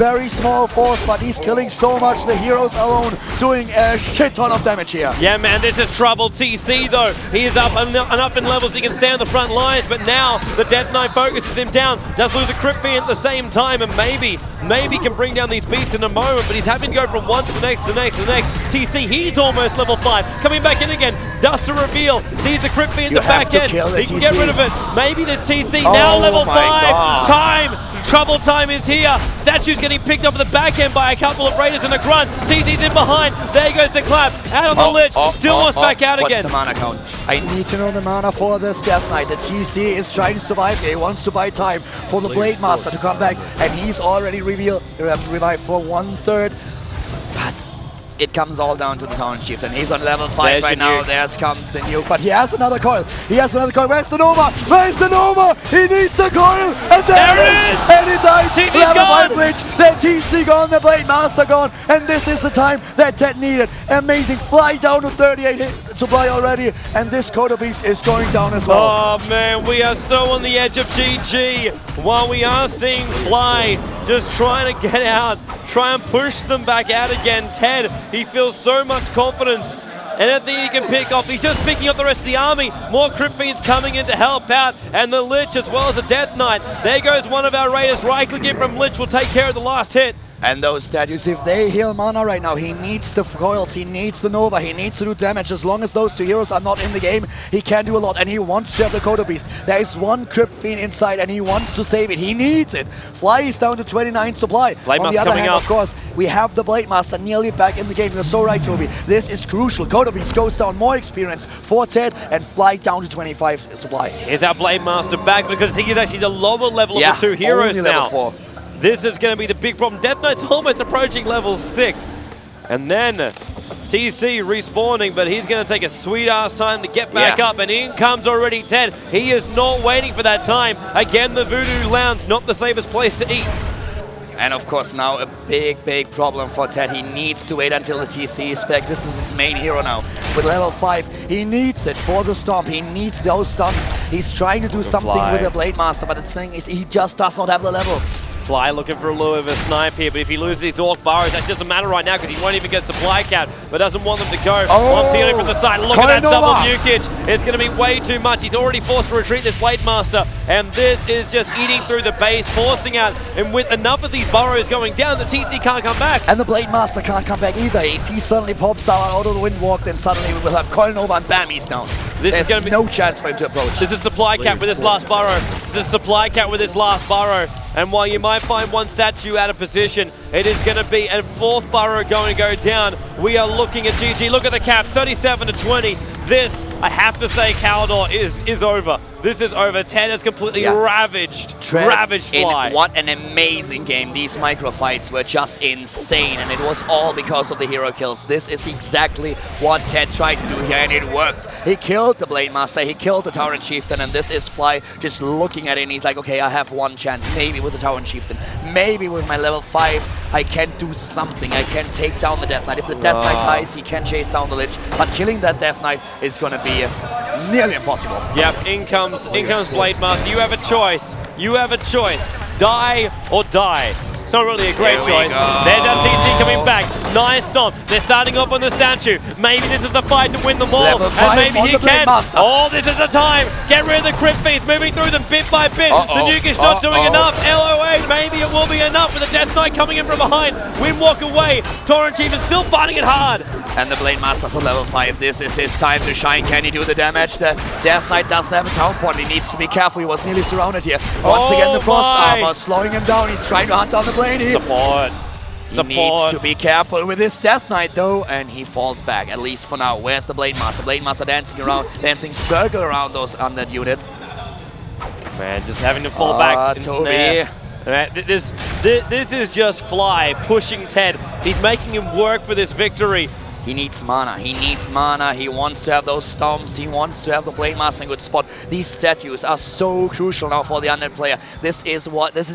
very small force, but he's killing so much. The heroes alone doing a shit ton of damage here. Yeah, man, this is trouble. TC, though, he is up enough in levels he can stay on the front lines, but now the Death Knight focuses him down, does lose a Crypt Fiend at the same time, and maybe can bring down these beats in a moment, but he's having to go from one to the next, to the next, to the next. TC, he's almost level 5, coming back in again, does to reveal, sees the Crypt Fiend in the back end, he can get rid of it. Maybe this TC now level 5. Trouble time is here. Statue's getting picked up at the back end by a couple of Raiders and a Grunt. TC's in behind. There goes the clap. Out on the Lich. Still wants back out again. What's the mana count? I need to know the mana for this Death Knight. The TC is trying to survive. He wants to buy time for the Blade Master to come back, and he's already revived for 1/3. But it comes all down to the Town Chief, and he's on level 5 right now. There comes the nuke, but he has another coil. Where's the Nova? Where's the Nova? He needs the coil, and there it is! And he dies. Level 5 Lich. The TC gone, the Blade Master gone, and this is the time that Ted needed. Amazing. Fly down to 38 supply already, and this Kodo Beast is going down as well. Oh man, we are so on the edge of GG, while we are seeing Fly just trying to get out, try and push them back out again. Ted, he feels so much confidence, and anything he can pick off, he's just picking up the rest of the army. More Crypt Fiends coming in to help out, and the Lich as well as the Death Knight. There goes one of our Raiders, right click in from Lich, will take care of the last hit. And those statues, if they heal mana right now, he needs the coils, he needs the Nova, he needs to do damage. As long as those two heroes are not in the game, he can do a lot, and he wants to have the Kodo Beast. There is one Crypt Fiend inside, and he wants to save it. He needs it. Fly is down to 29 supply. On the other hand, of course, we have the Blade Master nearly back in the game. You're so right, Toby. This is crucial. Kodo Beast goes down, more experience for Ted, and Fly down to 25 supply. Is our Blade Master back? Because he is actually the lower level of the two heroes now. Level 4. This is going to be the big problem. Death Knight's almost approaching level 6. And then TC respawning, but he's going to take a sweet-ass time to get back up. And in comes already Ted. He is not waiting for that time. Again, the Voodoo Lounge, not the safest place to eat. And of course now a big problem for Ted. He needs to wait until the TC is back. This is his main hero now. With level 5, he needs it for the Stomp. He needs those stunts. He's trying to do something with the Blade Master, but the thing is he just does not have the levels. Fly looking for a little bit of a snipe here, but if he loses his Orc Burrows, that doesn't matter right now because he won't even get supply count, but doesn't want them to go. One peeling from the side. Look at that double nukage. It's going to be way too much. He's already forced to retreat this Blade Master, and this is just eating through the base, forcing out, and with enough of these burrows going down, the TC can't come back. And the Blade Master can't come back either. If he suddenly pops out of the Windwalk, then suddenly we will have Coil Nova and bam, he's down. There's going to be no chance for him to approach. This is supply cap with this last burrow. This is supply cap with this last burrow. And while you might find one statue out of position, it is going to be a 4th burrow going to go down. We are looking at GG. Look at the cap, 37 to 20. This, I have to say, Caldor is over. This is over. Ted has completely ravaged Fly. What an amazing game. These micro fights were just insane, and it was all because of the hero kills. This is exactly what Ted tried to do here, and it worked. He killed the Blade Master, he killed the Tauren Chieftain, and this is Fly just looking at it, and he's like, okay, I have one chance. Maybe with the Tauren Chieftain, maybe with my level 5, I can do something. I can take down the Death Knight. If the Death Knight dies, he can chase down the Lich, but killing that Death Knight is going to be nearly impossible. Yep, in comes Blade Master. You have a choice. You have a choice. Die or die. It's not really a great choice. There's that TC coming back. Nice stomp. They're starting off on the statue. Maybe this is the fight to win them all. And maybe he can. Oh, this is the time. Get rid of the Crypt Fiends. Moving through them bit by bit. The nuke is not doing enough. LOA, maybe it will be enough with the Death Knight coming in from behind. Windwalk away. Tauren Chieftain still fighting it hard. And the Blade Master's on level 5. This is his time to shine. Can he do the damage? The Death Knight doesn't have a town point. He needs to be careful. He was nearly surrounded here. Once again, the Frost Armor slowing him down. He's trying to hunt down the Blade. Support. He needs to be careful with his Death Knight though, and he falls back, at least for now. Where's the Blade Master? Blade Master dancing around, dancing circle around those undead units. Man, just having to fall back and snare. This is just Fly pushing Ted. He's making him work for this victory. He needs mana. He needs mana. He wants to have those stomps. He wants to have the Blade Master in a good spot. These statues are so crucial now for the undead player. This is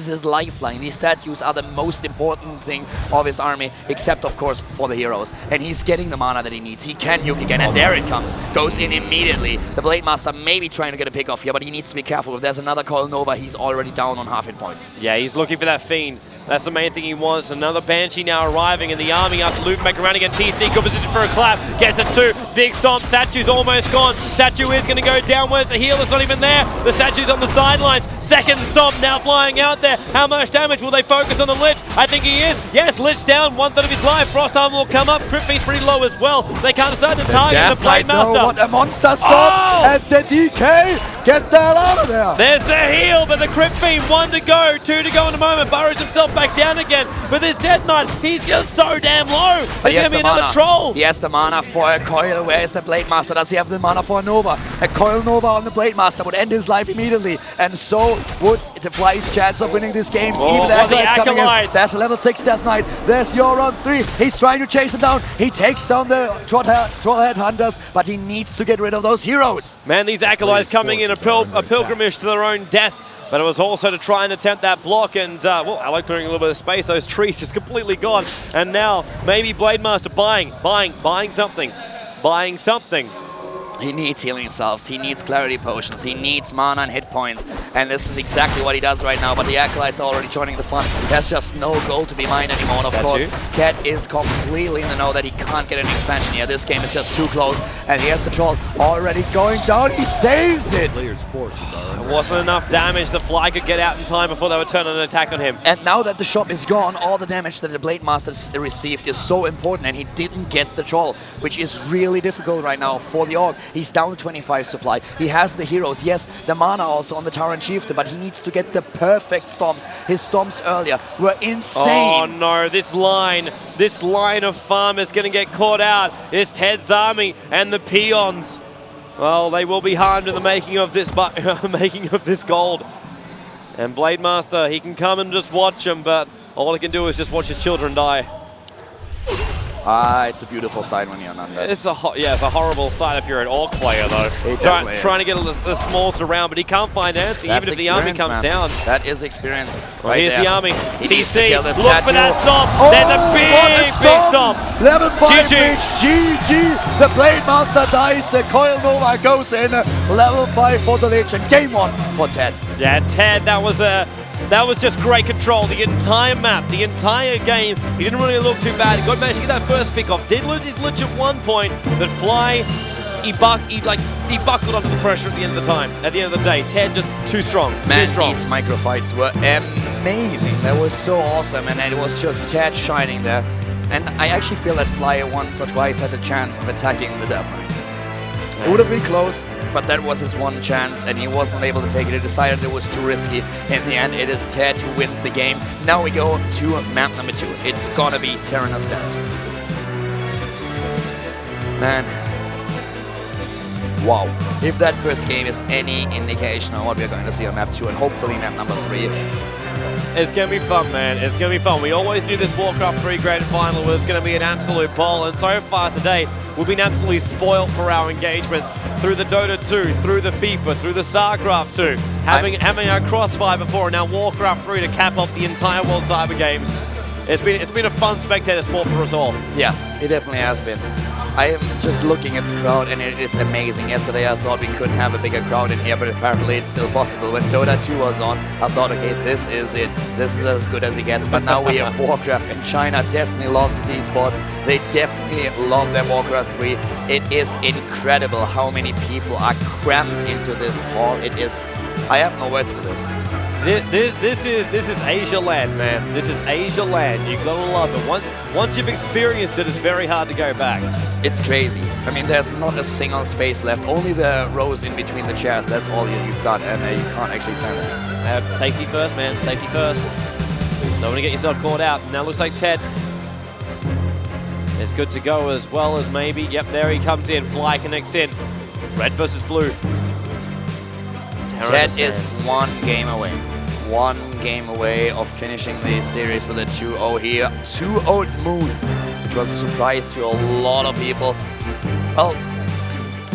his lifeline. These statues are the most important thing of his army, except of course for the heroes. And he's getting the mana that he needs. He can nuke again, and there it comes. Goes in immediately. The Blade Master may be trying to get a pick off here, but he needs to be careful. If there's another Coil Nova, he's already down on half hit points. Yeah, he's looking for that Fiend. That's the main thing he wants. Another Banshee now arriving in the army after looping back around again. TC, good position for a clap. Gets it too. Big stomp. Statue's almost gone. Statue is going to go downwards. The healer's not even there. The statue's on the sidelines. Second stomp now flying out there. How much damage will they focus on the Lich? I think he is. Yes, Lich down. 1/3 of his life. Frost Armor will come up. Crypt Fiend's pretty low as well. They can't decide to target the Blade Master. What a monster stomp! And the DK! Get that out of there! There's the heal, but the Crypt Fiend, 1 to go, 2 to go in a moment. Burrows himself back down again. But this Death Knight, he's just so damn low. There's going to be another troll. He has the mana for a Coil. Where is the Blade Master? Does he have the mana for a Nova? A Coil Nova on the Blade Master would end his life immediately. And so would the Fly's chance of winning this game. Even the Acolytes coming in. There's a level 6 Death Knight. There's your on 3. He's trying to chase him down. He takes down the Trollhead Hunters, but he needs to get rid of those heroes. Man, these Acolytes coming in a pilgrimage to their own death. But it was also to try and attempt that block, and well, I like putting a little bit of space. Those trees just completely gone. And now maybe Blade Master buying something. He needs healing salves, he needs clarity potions, he needs mana and hit points, and this is exactly what he does right now, but the Acolytes are already joining the fun. There's just no gold to be mined anymore, and of course, Ted is completely in the know that he can't get an expansion here. This game is just too close, and he has the troll already going down. He saves it! It wasn't enough damage that Fly could get out in time before they would turn an attack on him. And now that the shop is gone, all the damage that the Blade Master received is so important, and he didn't get the troll, which is really difficult right now for the Orc. He's down to 25 supply. He has the heroes. Yes, the mana also on the Tyrant Chieftain, but he needs to get the perfect stomps. His stomps earlier were insane. Oh no, this line of farm is going to get caught out. It's Ted's army and the peons. Well, they will be harmed in the making of this gold. And Blade Master, he can come and just watch them, but all he can do is just watch his children die. It's a beautiful sight when you're undead. It's a horrible sight if you're an Orc player, though. Trying to get the smalls around, but he can't find Anthony, even if the army comes down. That is experience. Well, here's the army. TC, look for statue. that stomp. Oh, there's a big stomp. Level 5 GG. reach. GG. The Blade Master dies. The Coil Nova goes in. Level 5 for the Legion. Game 1 for Ted. Yeah, Ted, that was just great control. The entire map, the entire game, he didn't really look too bad. He managed to get that first pick off. Did lose his Lich at one point, but Fly, he buckled under the pressure at the end of the time. At the end of the day, Ted just too strong. Man, too strong. these microfights were amazing. That was so awesome, and it was just Ted shining there. And I actually feel that Fly once or twice had the chance of attacking the Death Knight. It would have been close, but that was his one chance, and he wasn't able to take it. He decided it was too risky. In the end, it is Ted who wins the game. Now we go to map number 2. It's gonna be Terranastat. Man. Wow. If that first game is any indication of what we're going to see on map 2, and hopefully map number 3. It's going to be fun, man. It's going to be fun. We always knew this Warcraft 3 Grand Final was going to be an absolute ball, and so far today, we've been absolutely spoiled for our engagements through the Dota 2, through the FIFA, through the StarCraft 2, having our Crossfire before, and now Warcraft 3 to cap off the entire World Cyber Games. It's been a fun spectator sport for us all. Yeah, it definitely has been. I am just looking at the crowd, and it is amazing. Yesterday I thought we couldn't have a bigger crowd in here, but apparently it's still possible. When Dota 2 was on, I thought, okay, this is it. This is as good as it gets. But now we have Warcraft, and China definitely loves the esports. They definitely love their Warcraft 3. It is incredible how many people are crammed into this hall. It is... I have no words for this. This is Asia land, man. This is Asia land. You gotta love it. Once you've experienced it, it's very hard to go back. It's crazy. I mean, there's not a single space left. Only the rows in between the chairs. That's all you've got, and you can't actually stand there. Safety first, man. Safety first. Don't want to get yourself caught out. Now looks like Ted is good to go as well as maybe. Yep, there he comes in. Fly connects in. Red versus blue. Ted is one game away. One game away of finishing the series with a 2-0 here. 2-0 Moon, which was a surprise to a lot of people. Well,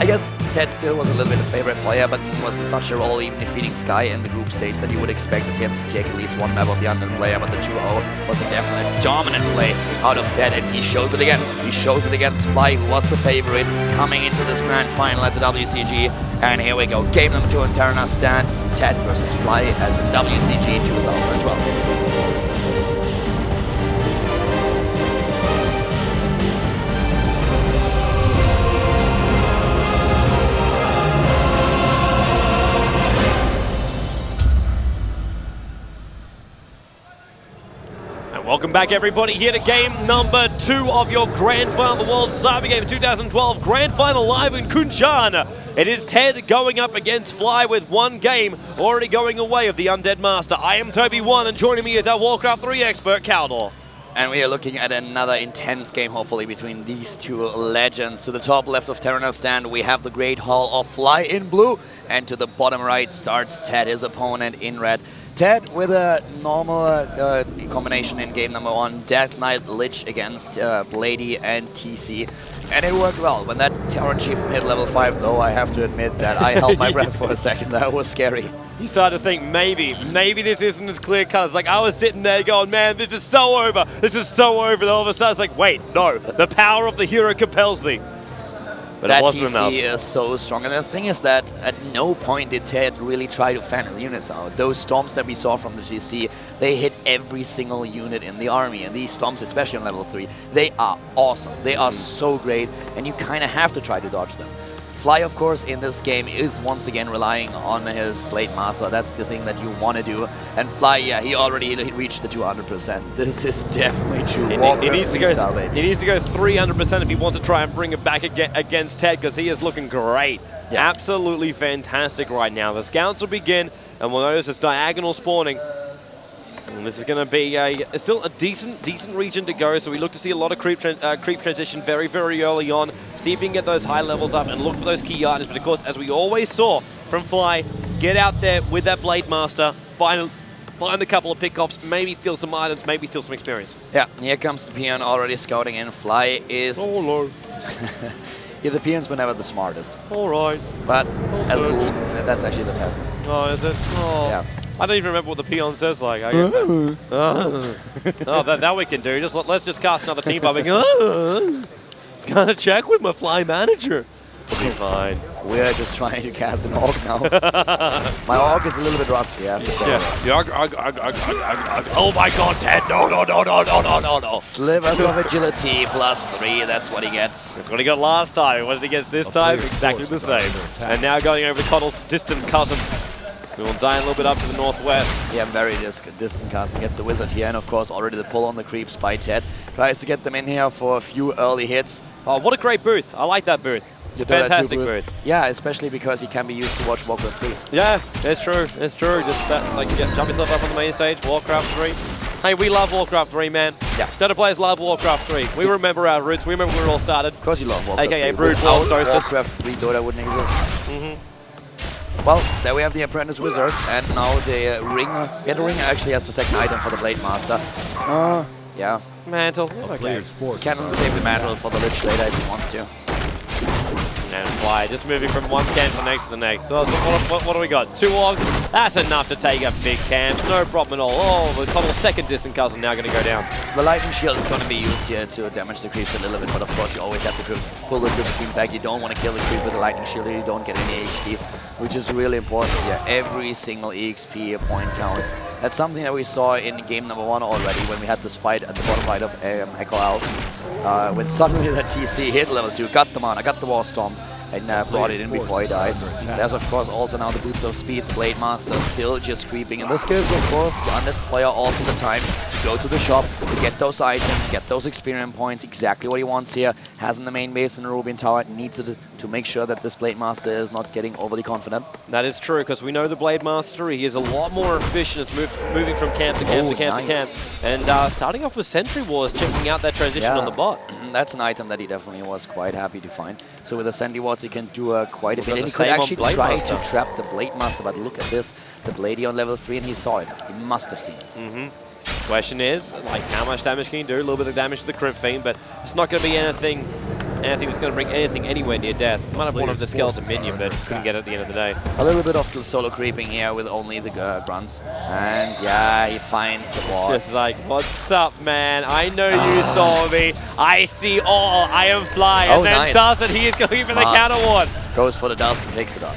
I guess Ted still was a little bit a favorite player, but Moon was in such a role, even defeating Sky in the group stage, that you would expect him to take at least one map of the Undead player, but the 2-0 was definitely a dominant play out of Ted, and he shows it again. He shows it against Fly, who was the favorite, coming into this grand final at the WCG. And here we go, game number 2 in Terranastat, Ted versus Fly at the WCG 2012. Welcome back, everybody, here to game number 2 of your Grand Final, the World Cyber Game 2012 Grand Final live in Kunshan. It is Ted going up against Fly with one game already going away of the Undead Master. I am Toby1, and joining me is our Warcraft 3 expert, Caldor. And we are looking at another intense game, hopefully, between these two legends. To the top left of Terranastat, we have the Great Hall of Fly in blue, and to the bottom right starts Ted, his opponent, in red. Ted with a normal combination in game number 1, Death Knight Lich against Blady and TC. And it worked well. When that Tyrant Chieftain hit level 5, though, I have to admit that I held my breath for a second. That was scary. You started to think, maybe this isn't as clear cut. It's like, I was sitting there going, man, this is so over. This is so over. And all of a sudden, it's like, wait, no. The power of the hero compels thee. But that it wasn't TC enough. is so strong. And the thing is that at no point did Ted really try to fan his units out. Those storms that we saw from the GC, they hit every single unit in the army. And these storms, especially on level 3, they are awesome. They are so great, and you kind of have to try to dodge them. Fly, of course, in this game is once again relying on his Blade Master. That's the thing that you want to do. And Fly, yeah, he already reached the 200%. This is definitely true. He needs to go 300% if he wants to try and bring it back against Ted, because he is looking great. Yeah. Absolutely fantastic right now. The scouts will begin, and we'll notice it's diagonal spawning. And this is going to be still a decent region to go, so we look to see a lot of creep transition very early on. See if we can get those high levels up and look for those key items. But of course, as we always saw from Fly, get out there with that Blade Master, find a couple of pickoffs, maybe steal some items, maybe steal some experience. Yeah, here comes the peon already scouting in. Fly is... Oh, Lord. Yeah, the peons were never the smartest. All right. But that's actually the peasants. Oh, is it? Oh. Yeah. I don't even remember what the peon says like. Oh, that we can do. Let's just cast another team by being, it's gonna check with my Fly manager. We'll be fine. We're just trying to cast an Orc now. My Orc is a little bit rusty, I have to say. Oh my god, Ted! No. Slivers of agility +3, that's what he gets. That's what he got last time. What does he get this time? Exactly the same. And now going over to Coddle's distant cousin. We will die a little bit up to the northwest. Yeah, very distant cousin gets the wizard here, and of course already the pull on the creeps by Ted. Tries to get them in here for a few early hits. Oh, what a great booth. I like that booth. It's a fantastic booth. Yeah, especially because he can be used to watch Warcraft 3. Yeah, it's true. It's true. Just jump yourself up on the main stage, Warcraft 3. Hey, we love Warcraft 3, man. Yeah. Dota players love Warcraft 3. We remember our roots. We remember where it all started. Of course you love Warcraft 3. AKA Brood Warstosis. Warcraft 3 Dota wouldn't exist. Well, there we have the Apprentice Wizards, and now the Ringer. Yeah, the Ringer actually has the second item for the Blade Master. Yeah. Mantle. It's okay. Can save the mantle for the Lich later if he wants to. And Fly, just moving from one camp to the next. So what do we got? 2 Orcs? That's enough to take up big camps. No problem at all. Oh, the Coddle's second distant cousin now going to go down. The Lightning Shield is going to be used here to damage the creeps a little bit, but of course you always have to pull the creep back. You don't want to kill the creep with the Lightning Shield, or you don't get any XP, which is really important here. Every single EXP point counts. That's something that we saw in game number 1 already, when we had this fight at the bottom right of Echo House. When suddenly that TC hit level 2, got the mana, got the War Storm, and brought it in before he died. There's of course also now the Boots of Speed, the Blade Master still just creeping. And this gives of course the undead player also the time to go to the shop, to get those items, get those experience points, exactly what he wants here. Has in the main base in the Rubian Tower, needs it to make sure that this Blade Master is not getting overly confident. That is true, because we know the Blade Master, he is a lot more efficient. It's moving from camp to camp to camp to camp. And starting off with Sentry Wars, checking out that transition on the bot. That's an item that he definitely was quite happy to find. So with the Sentry Wards he can do quite a bit. And he could actually try to trap the Blade Master, but look at this. The Bladey on level 3, and he saw it. He must have seen it. Question is, like, how much damage can you do? A little bit of damage to the Crypt Fiend, but it's not going to be anything that's going to bring anything anywhere near death. Might have wanted the skeleton minion, but couldn't get it at the end of the day. A little bit of solo creeping here with only the grunts. And yeah, he finds the wall. Just like, what's up, man? I know you saw me. I see all. I am Fly. And then does it. He is going for the counter ward. Goes for the dust and takes it up.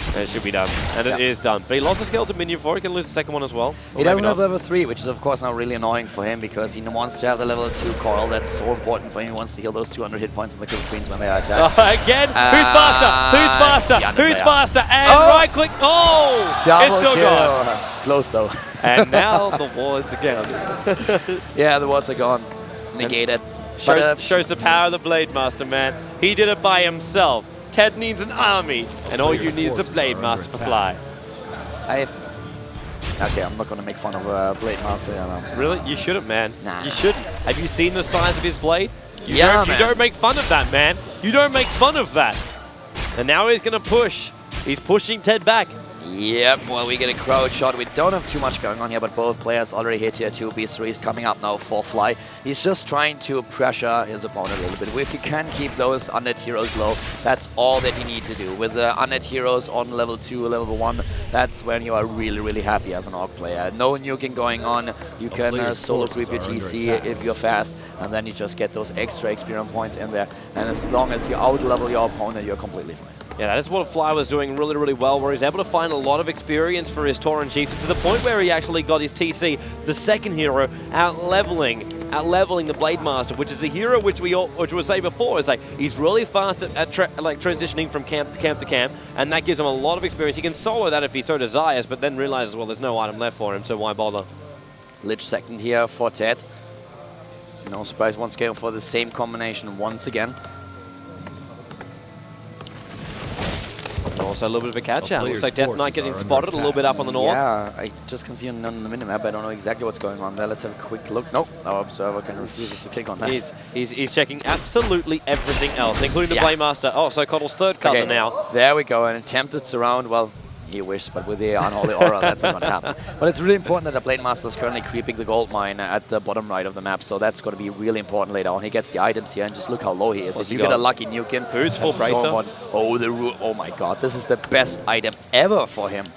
And it should be done. And it is done. But he lost the skeleton minion for it. He can lose the second one as well. He doesn't have level 3, which is of course now really annoying for him, because he wants to have the level 2 coral. That's so important for him. He wants to heal those 200 hit points on the Crypt Queens when they are attacked. Again? Who's faster? Who's faster? Who's faster? And right click. Oh! It's still gone. Close though. And now the wards again. Yeah, the wards are gone. Negated. Shows the power of the Blade Master, man. He did it by himself. Ted needs an army, and all you need is a Blade Master for Fly. Okay, I'm not going to make fun of Blade Master. Really? You shouldn't, man. Nah. You shouldn't. Have you seen the size of his blade? You man. don't make fun of that, man. You don't make fun of that. And now he's going to push. He's pushing Ted back. Yep, well, we get a crowd shot. We don't have too much going on here, but both players already hit here. 2 B3s coming up now for Fly. He's just trying to pressure his opponent a little bit. If you can keep those undead heroes low, that's all that you need to do. With the undead heroes on level 2, level 1, that's when you are really, really happy as an AUG player. No nuking going on, you can solo creep your TC if you're fast, and then you just get those extra experience points in there, and as long as you out-level your opponent, you're completely fine. Yeah, that is what Fly was doing really, really well, where he's able to find a lot of experience for his Tauren Chieftain to the point where he actually got his TC, the second hero, out-leveling the Blade Master, which is a hero which we would say before. It's like he's really fast at transitioning from camp to camp, and that gives him a lot of experience. He can solo that if he so desires, but then realizes, well, there's no item left for him, so why bother? Lich second here for Ted. No surprise once again for the same combination once again. Also a little bit of a catch out. Looks like Death Knight getting spotted a little bit up on the north. Yeah, I just can see on the minimap. I don't know exactly what's going on there. Let's have a quick look. Nope, our observer can refuse to click on that. He's checking absolutely everything else, including the Blade Master. Oh, so Coddle's third cousin now. There we go, an attempted surround. Well, he wished, but with the unholy aura, that's not going to happen. But it's really important that the Blade Master is currently creeping the gold mine at the bottom right of the map, so that's going to be really important later on. He gets the items here, and just look how low he is. If you get a lucky nuke in, who's full bracer? Oh my god, this is the best item ever for him.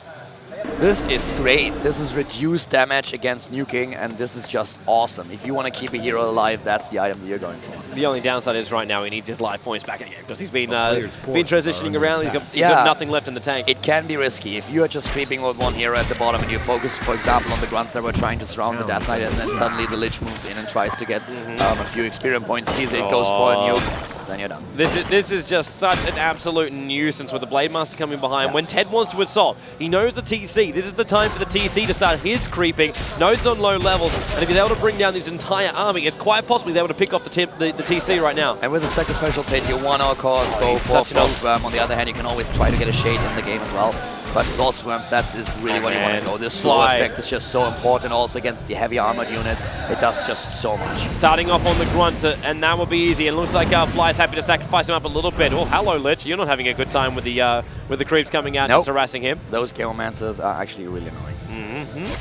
This is great. This is reduced damage against nuking, and this is just awesome. If you want to keep a hero alive, that's the item that you're going for. The only downside is right now he needs his life points back again because he's been transitioning around. He's got nothing left in the tank. It can be risky. If you are just creeping with one hero at the bottom and you focus, for example, on the grunts that were trying to surround the Death Knight, and then suddenly the Lich moves in and tries to get a few experience points, sees it, goes for a nuke, then you're done. This is just such an absolute nuisance with the Blade Master coming behind. When Ted wants to assault, he knows the TC. This is the time for the TC to start his creeping, knows on low levels, and if he's able to bring down his entire army, it's quite possible he's able to pick off the TC right now. And with the sacrificial pit, you want of course go for Frostworm. On the other hand, you can always try to get a shade in the game as well. But Frostworms, that's really what you want to go. This slow effect is just so important also against the heavy armored units. It does just so much. Starting off on the grunt, and that will be easy. It looks like Fly's happy to sacrifice him up a little bit. Oh, hello, Lich. You're not having a good time with the creeps coming out and just harassing him. Those Geomancers are actually really annoying.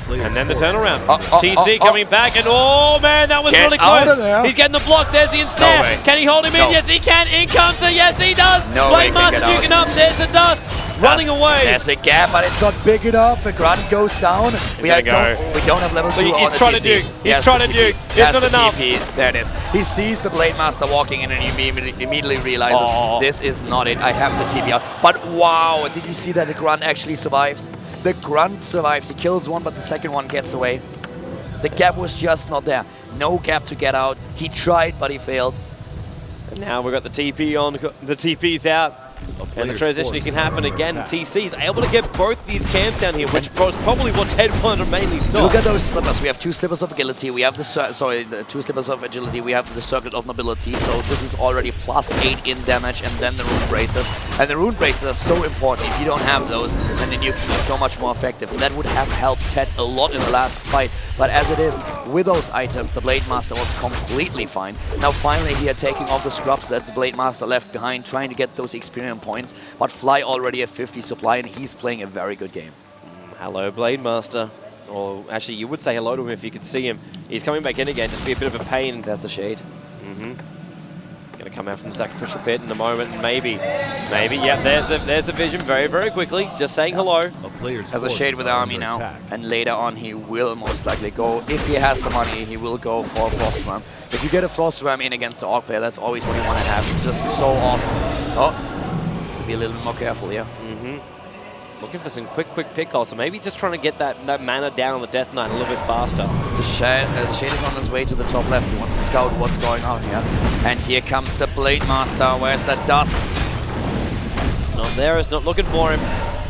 And then the turnaround. TC coming back, and oh man, that was really close. He's getting the block. There's the ensnare. Can he hold him in? Yes, he can. In comes the yes, he does. Blade Master nuking up. There's the dust. Running away. There's a gap, but it's not big enough. A grunt goes down. We don't have level 2 on the TC. He's trying to nuke. He's trying to nuke. It's not enough. There it is. He sees the Blade Master walking in and he immediately realizes this is not it. I have to TP out. But wow, did you see that the grunt actually survives? The grunt survives. He kills one, but the second one gets away. The gap was just not there. No gap to get out. He tried, but he failed. And now we've got the TP on. The TP's out. And the transition can happen again. TC's able to get both these camps down here, which was probably what Ted wanted to mainly stop. Look at those slippers. We have 2 slippers of agility. We have the 2 slippers of agility. We have the circuit of nobility. So this is already +8 in damage, and then the rune braces. And the rune braces are so important. If you don't have those, then the nuking is so much more effective. And that would have helped Ted a lot in the last fight. But as it is, with those items, the Blade Master was completely fine. Now finally here taking off the scrubs that the Blade Master left behind, trying to get those experience points. But Fly already at 50 supply, and he's playing a very good game. Hello, Blade Master. Or actually, you would say hello to him if you could see him. He's coming back in again, just be a bit of a pain. There's the shade. Going to come out from the sacrificial pit in a moment, and maybe, yeah, there's the vision very, very quickly, just saying hello. Has a shade with the army now, and later on he will most likely go, if he has the money, he will go for a Frostworm. If you get a Frostworm in against the AUG player, that's always what you want to have. It's just so awesome. Oh, needs to be a little bit more careful here. Looking for some quick pick also. Maybe just trying to get that mana down on the Death Knight a little bit faster. The shade is on his way to the top left. He wants to scout what's going on here. And here comes the Blade Master. Where's the dust? It's not there. It's not looking for him.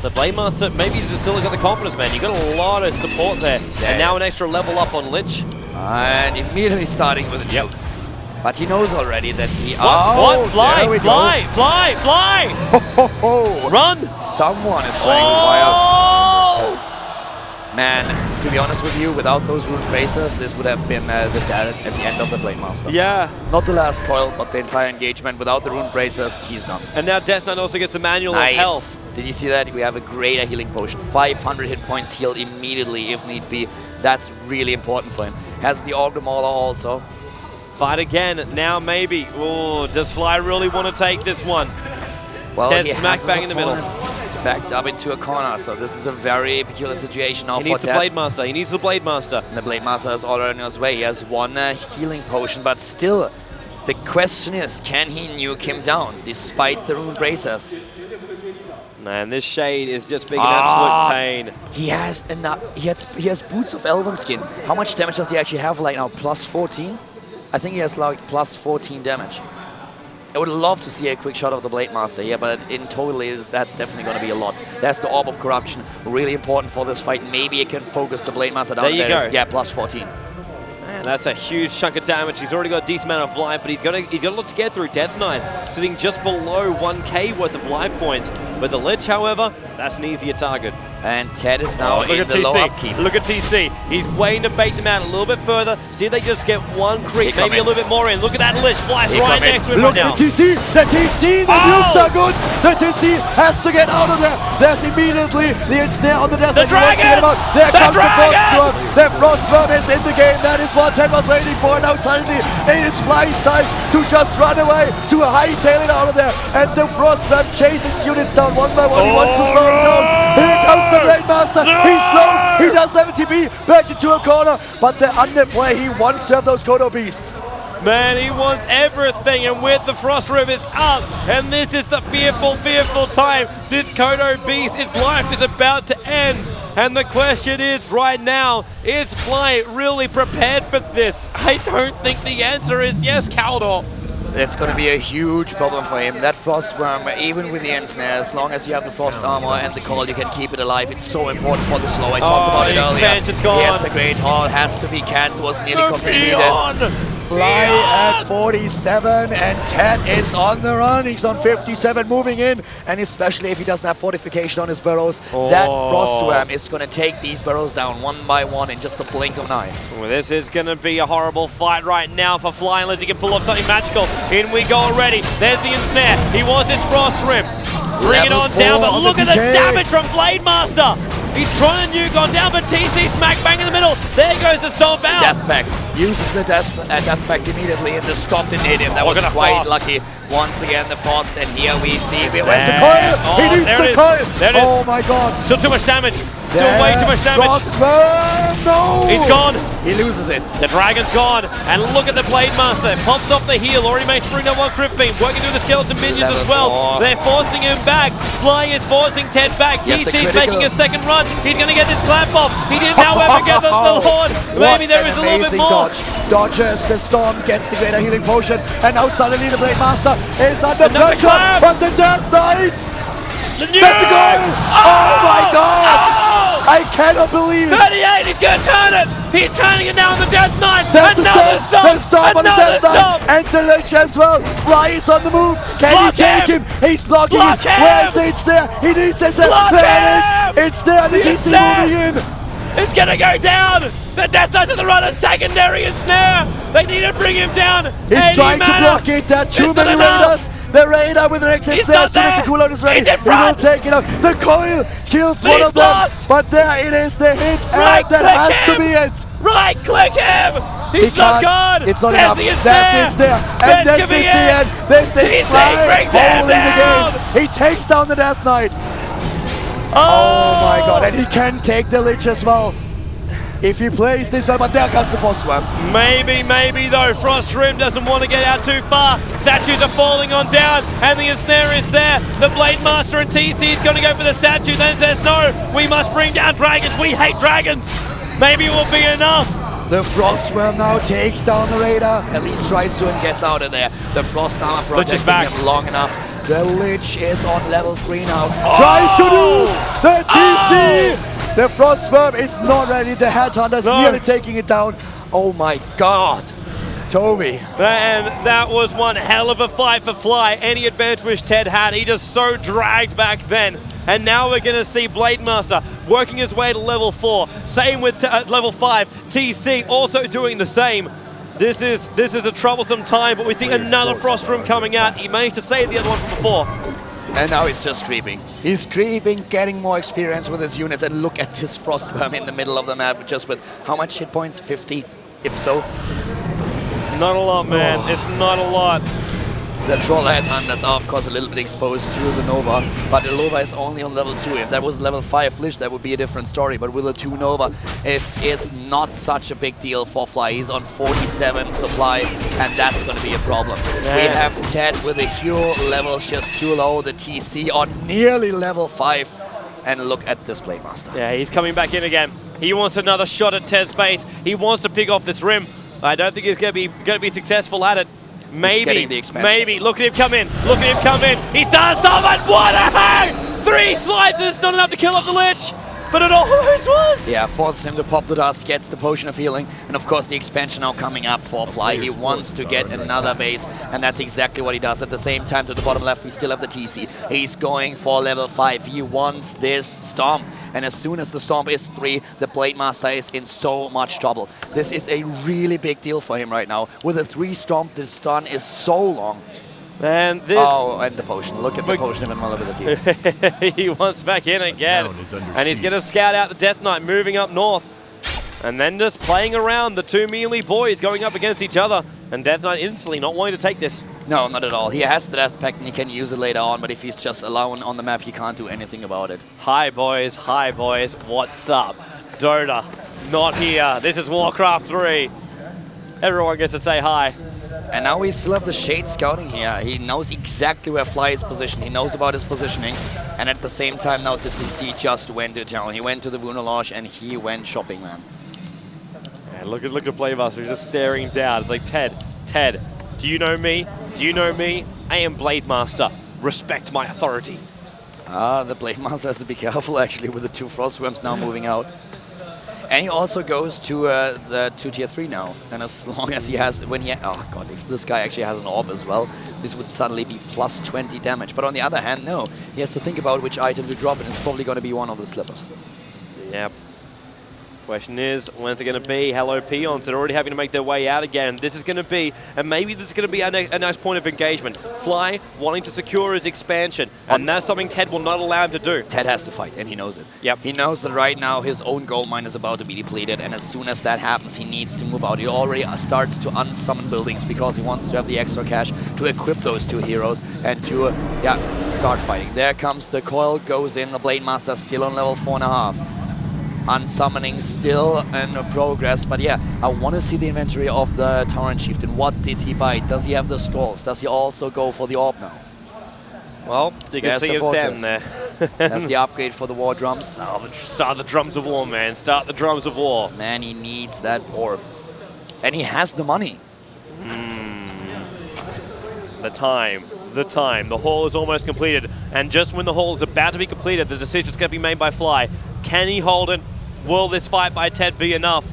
The Blade Master, maybe he's still got the confidence, man. You got a lot of support there. And now an extra level up on Lich. And immediately starting with a nuke. But he knows already that he... What? Fly! Run! Someone is playing with fire. Man, to be honest with you, without those rune braces, this would have been the death at the end of the Blade Master. Yeah. Not the last coil, but the entire engagement. Without the rune braces, he's done. And now Death Knight also gets the manual of health. Did you see that? We have a greater healing potion. 500 hit points healed immediately if need be. That's really important for him. Has the Augur Mauler also. Fight again, now maybe. Oh, does Fly really want to take this one? Well, Ted's smack bang in the middle. backed up into a corner. So this is a very peculiar situation now He for needs the Ted. Blade Master. He needs the Blade Master. And the Blade Master is already on his way. He has one healing potion, but still, the question is, can he nuke him down despite the rune bracers? Man, this Shade is just being an absolute pain. He has enough. He has boots of Elven skin. How much damage does he actually have right now? Plus 14? I think he has like plus 14 damage. I would love to see a quick shot of the Blade Master here, but in total, that's definitely going to be a lot. That's the Orb of Corruption, really important for this fight. Maybe it can focus the Blade Master down. There you go. Yeah, plus 14. Man, that's a huge chunk of damage. He's already got a decent amount of life, but he's got a lot to get through. Death Knight sitting just below 1k worth of life points. But the Lich, however, that's an easier target. And Ted is now look in at the low TC. upkeep. Look at TC. He's waiting to bait them out a little bit further. See if they just get one creep, maybe a little bit more in. Look at that Lich flies right next to him right now. Look at the TC. The TC. The nukes are good. The TC has to get out of there. There's immediately the ensnare on the Death Knight. Dragon! There The comes the Dragon! Frostworm. The Frostworm is in the game. That is what Ted was waiting for. Now suddenly it is Fly's time to just run away, to hightail it out of there. And the Frostworm chases units down one by one. He wants to slow him down. Here comes the Blade Master. He's slow. He does have a TP back into a corner. But the underplay, he wants to have those Kodo Beasts. Man, he wants everything, and with the Frost Room, it's up. And this is the fearful, fearful time. This Kodo Beast, its life is about to end. And the question is, right now, is Fly really prepared for this? I don't think the answer is yes, Kaldor. That's going to be a huge problem for him. That Frostworm, even with the ensnare, as long as you have the Frost Armor and the Cold, you can keep it alive. It's so important for the slow. I talked about it earlier. Expansion's gone. Yes, the Great Hall has to be cancelled. Was nearly completed. Fly at 47 and Ted is on the run. He's on 57 moving in, and especially if he doesn't have fortification on his burrows, that Frostworm is going to take these burrows down one by one in just a blink of an eye. Well, this is going to be a horrible fight right now for Fly unless he can pull off something magical. In we go already. There's the ensnare. He wants his Frost Rim. Bring it on down, but look at the damage from Blade Master. He's trying to nuke on down, but TC smack bang in the middle. There goes the stomp out. Death Pact. Uses the Death Pact immediately and the stop didn't hit him. That was quite lucky. Once again, the Frost, and here we see... Where's the coil? He needs the coil! Oh my god. Still too much damage. Still way too much damage. Frostworm, no! He's gone. He loses it. The Dragon's gone. And look at the Blade Master. Pops off the heal. Already managed to bring down one Crypt Fiend. Working through the Skeleton Minions as well. They're forcing him back. Fly is forcing Ted back. TC's making a second run. He's going to get this clap off. He didn't, however, get the Lord. Maybe there is a little bit more. Dodges the storm, gets the greater healing potion, and now suddenly the Blade Master is under pressure from the Death Knight. That's the goal! Oh my god! I cannot believe it! 38, he's going to turn it! He's turning it now on the Death Knight! That's Another the stop on the Death Knight! And the Lich as well! Fly is on the move! Can he take him? He's blocking him! Where's it? It's there! He needs it! There it is! It's there! The TC moving in! It's going to go down! The Death Knight's on the run, a secondary ensnare! They need to bring him down! He's trying to block it! There are too many raiders! The Raider with an exit snare as soon as the cooldown is ready. He will take it out. The coil kills one of them. But there it is, the hit, and that has to be it. Right click him! He's not gone! It's not enough. That's it there. And this is the end. This is Fly holding the game. He takes down the Death Knight. Oh my god, and he can take the Lich as well. If he plays this well, but there comes the Frostworm. Maybe though. Frost Rim doesn't want to get out too far. Statues are falling on down, and the ensnare is there. The Blade Master and TC is going to go for the statue, then says, no, we must bring down dragons. We hate dragons. Maybe it will be enough. The Frostworm now takes down the Raider. At least tries to and gets out of there. The Frost Armor protecting him long enough. The Lich is on level 3 now. Tries to do the TC. The Frostworm is not ready. The Headhunter's nearly taking it down. Oh my god. Toby. And that was one hell of a fight for Fly. Any advantage which Ted had, he just so dragged back then. And now we're going to see Blade Master working his way to level 4. Same with level 5. TC also doing the same. This is a troublesome time, but we see another Frost Room coming out. He managed to save the other one from before. And now he's just creeping. He's creeping, getting more experience with his units, and look at this Frostworm in the middle of the map, just with how much hit points? 50, if so? It's not a lot, man. It's not a lot. The Troll Headhunters are, of course, a little bit exposed to the Nova, but the Nova is only on level 2. If that was level 5 Lich, that would be a different story, but with a 2 Nova, it is not such a big deal for Fly. He's on 47 supply, and that's going to be a problem. Yeah. We have Ted with a hero level just too low, the TC on nearly level 5, and look at this Blade Master. Yeah, he's coming back in again. He wants another shot at Ted's base. He wants to pick off this rim. I don't think he's going to be successful at it. Maybe, maybe. Look at him come in. Look at him come in. He's done something. What a hang! 3 slides is not enough to kill off the Lich, but it almost was. Yeah, forces him to pop the dust, gets the Potion of Healing, and of course the expansion now coming up for Fly. He wants to get another base, and that's exactly what he does. At the same time, to the bottom left, we still have the TC. He's going for level 5. He wants this Stomp, and as soon as the Stomp is 3, the Blade Master is in so much trouble. This is a really big deal for him right now. With a 3 Stomp, the stun is so long. And this... Oh, and the potion. Look at the potion of invulnerability. He wants back in again. And he's going to scout out the Death Knight moving up north. And then just playing around, the 2 melee boys going up against each other. And Death Knight instantly not wanting to take this. No, not at all. He has the Death Pact and he can use it later on, but if he's just alone on the map, he can't do anything about it. Hi boys, what's up? Dota, not here. This is Warcraft 3. Everyone gets to say hi. And now we still have the Shade scouting here. He knows exactly where Fly is positioned. He knows about his positioning. And at the same time now the TC just went to town. He went to the Wunder Lodge and he went shopping, man. Yeah, look at Playmaster, he's just staring down. It's like, Ted, do you know me? Do you know me? I am Blade Master. Respect my authority. The Blade Master has to be careful actually with the 2 Frost Worms now moving out. And he also goes to the 2 tier 3 now. And as long as he has, oh god, if this guy actually has an orb as well, this would suddenly be plus 20 damage. But on the other hand, no. He has to think about which item to drop, and it's probably going to be one of the slippers. Yep. Question is, when's it going to be? Hello, Peons. They're already having to make their way out again. This is going to be, and maybe this is going to be a nice point of engagement. Fly wanting to secure his expansion, and that's something Ted will not allow him to do. Ted has to fight, and he knows it. Yep. He knows that right now his own gold mine is about to be depleted, and as soon as that happens, he needs to move out. He already starts to unsummon buildings because he wants to have the extra cash to equip those 2 heroes and to, start fighting. There comes the coil, goes in, the Blade Master still on level 4.5. Unsummoning still in progress, but yeah, I want to see the inventory of the Tauren Chieftain. What did he buy? Does he have the scrolls? Does he also go for the orb now? Well, you can see him standing there. That's the upgrade for the war drums. Start the drums of war, man. Start the drums of war. Man, he needs that orb. And he has the money. The time. The haul is almost completed. And just when the haul is about to be completed, the decision's going to be made by Fly. Can he hold it? Will this fight by Ted be enough?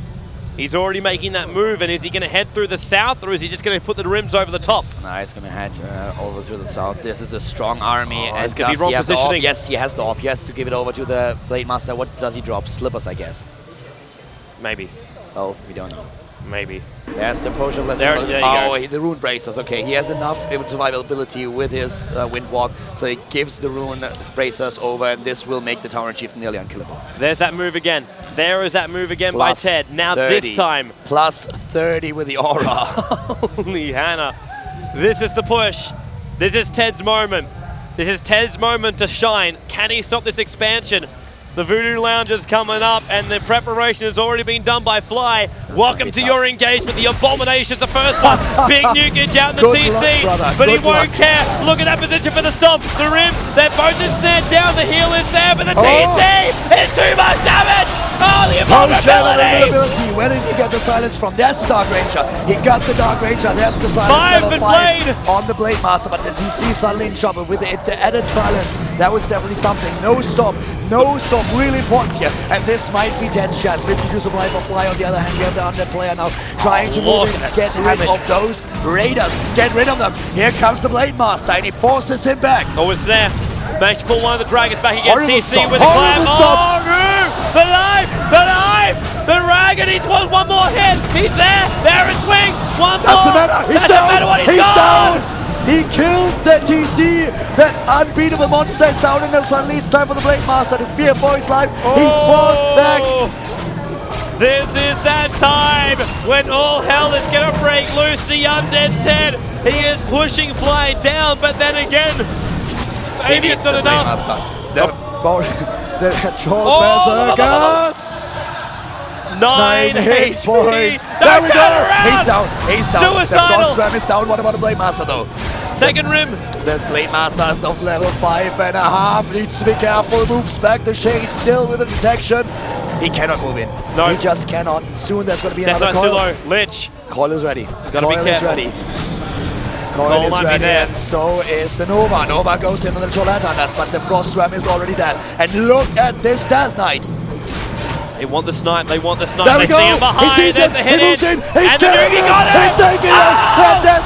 He's already making that move, and is he going to head through the south, or is he just going to put the rims over the top? No, he's going to head over to the south. This is a strong army. And it's going to be wrong positioning. Yes, he has the orb. He has to give it over to the Blade Master. What does he drop? Slippers, I guess. Maybe. Oh, we don't know. Maybe. There's the potion of there you go. The rune bracers. Okay, he has enough survivability with his Windwalk, so he gives the rune bracers over, and this will make the Tauren Chieftain nearly unkillable. There's that move again. There is that move again by Ted. Now 30. This time. Plus 30 with the aura. Holy Hannah. This is the push. This is Ted's moment. This is Ted's moment to shine. Can he stop this expansion? The Voodoo Lounge is coming up, and the preparation has already been done by Fly. Welcome to your engagement. The Abomination's the first one. Big nukage out in the TC, but he won't care. Look at that position for the Stomp. The rims, they're both snared down. The heal is there, but the TC is too much damage. Oh, the invulnerability. Where did he get the silence from? There's the Dark Ranger. He got the Dark Ranger. There's the silence. Level 5 on the Blade Master, but the TC suddenly in trouble with the added silence. That was definitely something. No Stomp. No Stomp, really important here, and this might be Ted's chance. 52 supply for Fly. On the other hand, we have the undead player now trying to move in, get rid of those Raiders, get rid of them. Here comes the Blade Master, and he forces him back. Oh, it's there. Managed to pull one of the Dragons back again. Horrible TC stop. with a climb. Stop. Oh, no! The life! The Dragon needs one more hit. He's there. There it swings. One more. Doesn't matter. He's down. Matter what he's down. He kills that TC. That unbeatable monster is down, and then suddenly it's time for the Blade Master to fear for his life. He's forced back. This is that time when all hell is going to break loose. The undead Ted He is pushing Fly down, but then again, maybe it's not enough. The troll berserkers. 9 hit HP. points. Don't There we turn go. around. He's down. He's down. Suicidal. The Frost Ram is down. What about the Blade Master though? Second rim. The Blade Masters of level 5.5 needs to be careful. Moves back the shade still with the detection. He cannot move in. No. He just cannot. Soon there's going to be Death another Knight's too coil. low. Lich. Coil is ready. Gotta be Coil is careful. ready. Coil Cole is might be ready, there. and so is the Nova. Nova goes into the Troll Hunters, but the Frost Ram is already dead. And look at this Death Knight. They want the snipe. They want the snipe. There we They go. see him behind. He sees There's it. a hit He moves in. He's and getting he it. got it. He's taking it. Oh, That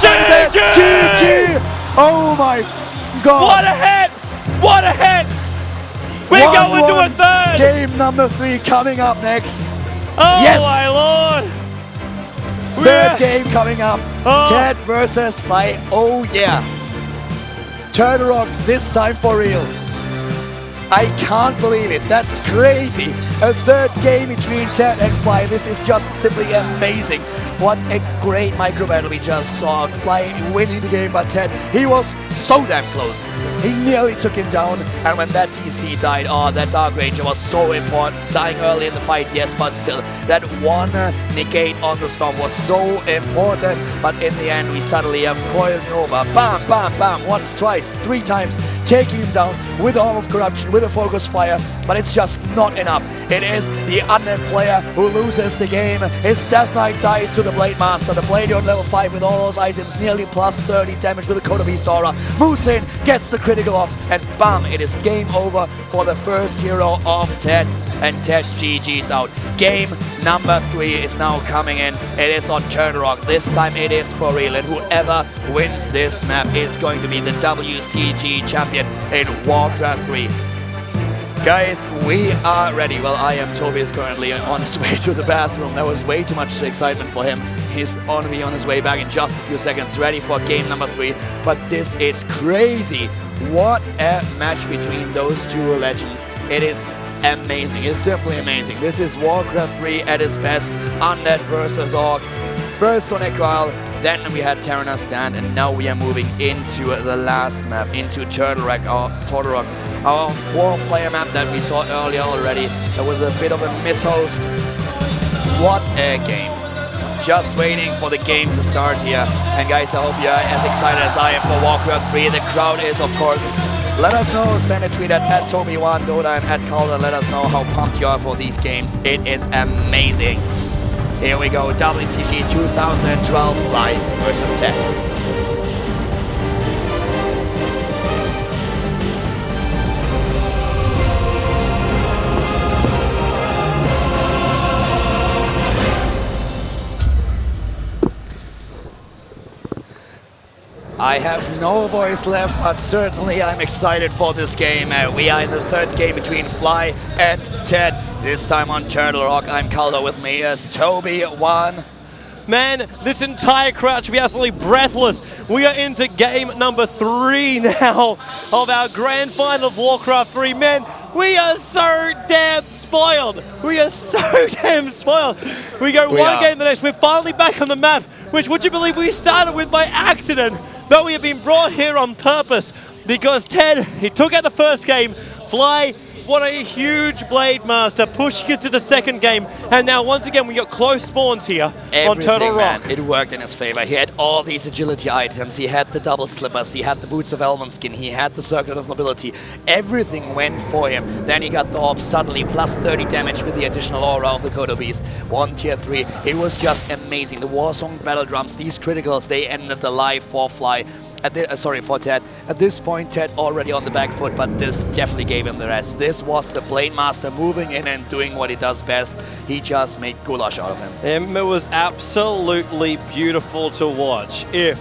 GG. Oh my God. What a hit! What a hit! We're going to a 1-1. third! Game number 3 coming up next. Oh Yes. my lord! Third game coming up. Oh. Ted versus Fly. Oh yeah. Turtle Rock this time for real. I can't believe it. That's crazy. A third game between Ted and Fly. This is just simply amazing. What a great micro battle we just saw. Fly winning the game, but Ted, he was so damn close. He nearly took him down, and when that TC died, oh, that Dark Ranger was so important. Dying early in the fight, yes, but still, that one negate on the Storm was so important. But in the end, we suddenly have Coil Nova. Bam, bam, bam, once, twice, 3 times, taking him down with Arm of Corruption, with a Focus Fire, but it's just not enough. It is the unnamed player who loses the game. His Death Knight dies to the Blade Master. The Blade on level 5 with all those items, nearly plus 30 damage with the Coda Beast Aura. Moves in, gets the critical off, and bam, it is game over for the first hero of Ted. And Ted GG's out. Game number 3 is now coming in. It is on Turtle Rock. This time it is for real, and whoever wins this map is going to be the WCG champion in Warcraft 3. Guys, we are ready. Well, I am. Toby is currently on his way to the bathroom. That was way too much excitement for him. He's on his way back in just a few seconds, ready for game number 3. But this is crazy. What a match between those two legends. It is amazing. It's simply amazing. This is Warcraft 3 at its best. Undead versus Orc. First on Echo Isle, then we had Terrana Stand, and now we are moving into the last map, into Turtle Rock, our 4-player map that we saw earlier already. That was a bit of a mishost. What a game. Just waiting for the game to start here. And guys, I hope you're as excited as I am for Warcraft 3. The crowd is, of course. Let us know, send a tweet at Toby1Dota and at Calder. Let us know how pumped you are for these games. It is amazing. Here we go, WCG 2012 Fly versus Ted. I have no voice left, but certainly I'm excited for this game. We are in the 3rd game between Fly and Ted. This time on Turtle Rock. I'm Calder, with me is Toby1. Man, this entire crowd should be absolutely breathless. We are into game number 3 now of our grand final of Warcraft 3. Man, we are so damn spoiled. We are so damn spoiled. We go one game to the next. We're finally back on the map, which, would you believe, we started with by accident. But we have been brought here on purpose because Ted, he took out the first game. Fly, what a huge Blade Master, pushing us to the 2nd game. And now, once again, we got close spawns here on Turtle Rock. Man, it worked in his favor. He had all these agility items. He had the double slippers. He had the boots of Elven Skin. He had the Circlet of Mobility. Everything went for him. Then he got the orb suddenly, plus 30 damage with the additional aura of the Kodo Beast. 1 tier 3. It was just amazing. The Warsong Battle Drums, these criticals, they ended the life for Fly. For Ted. At this point, Ted already on the back foot, but this definitely gave him the rest. This was the Blade Master moving in and doing what he does best. He just made goulash out of him. It was absolutely beautiful to watch. If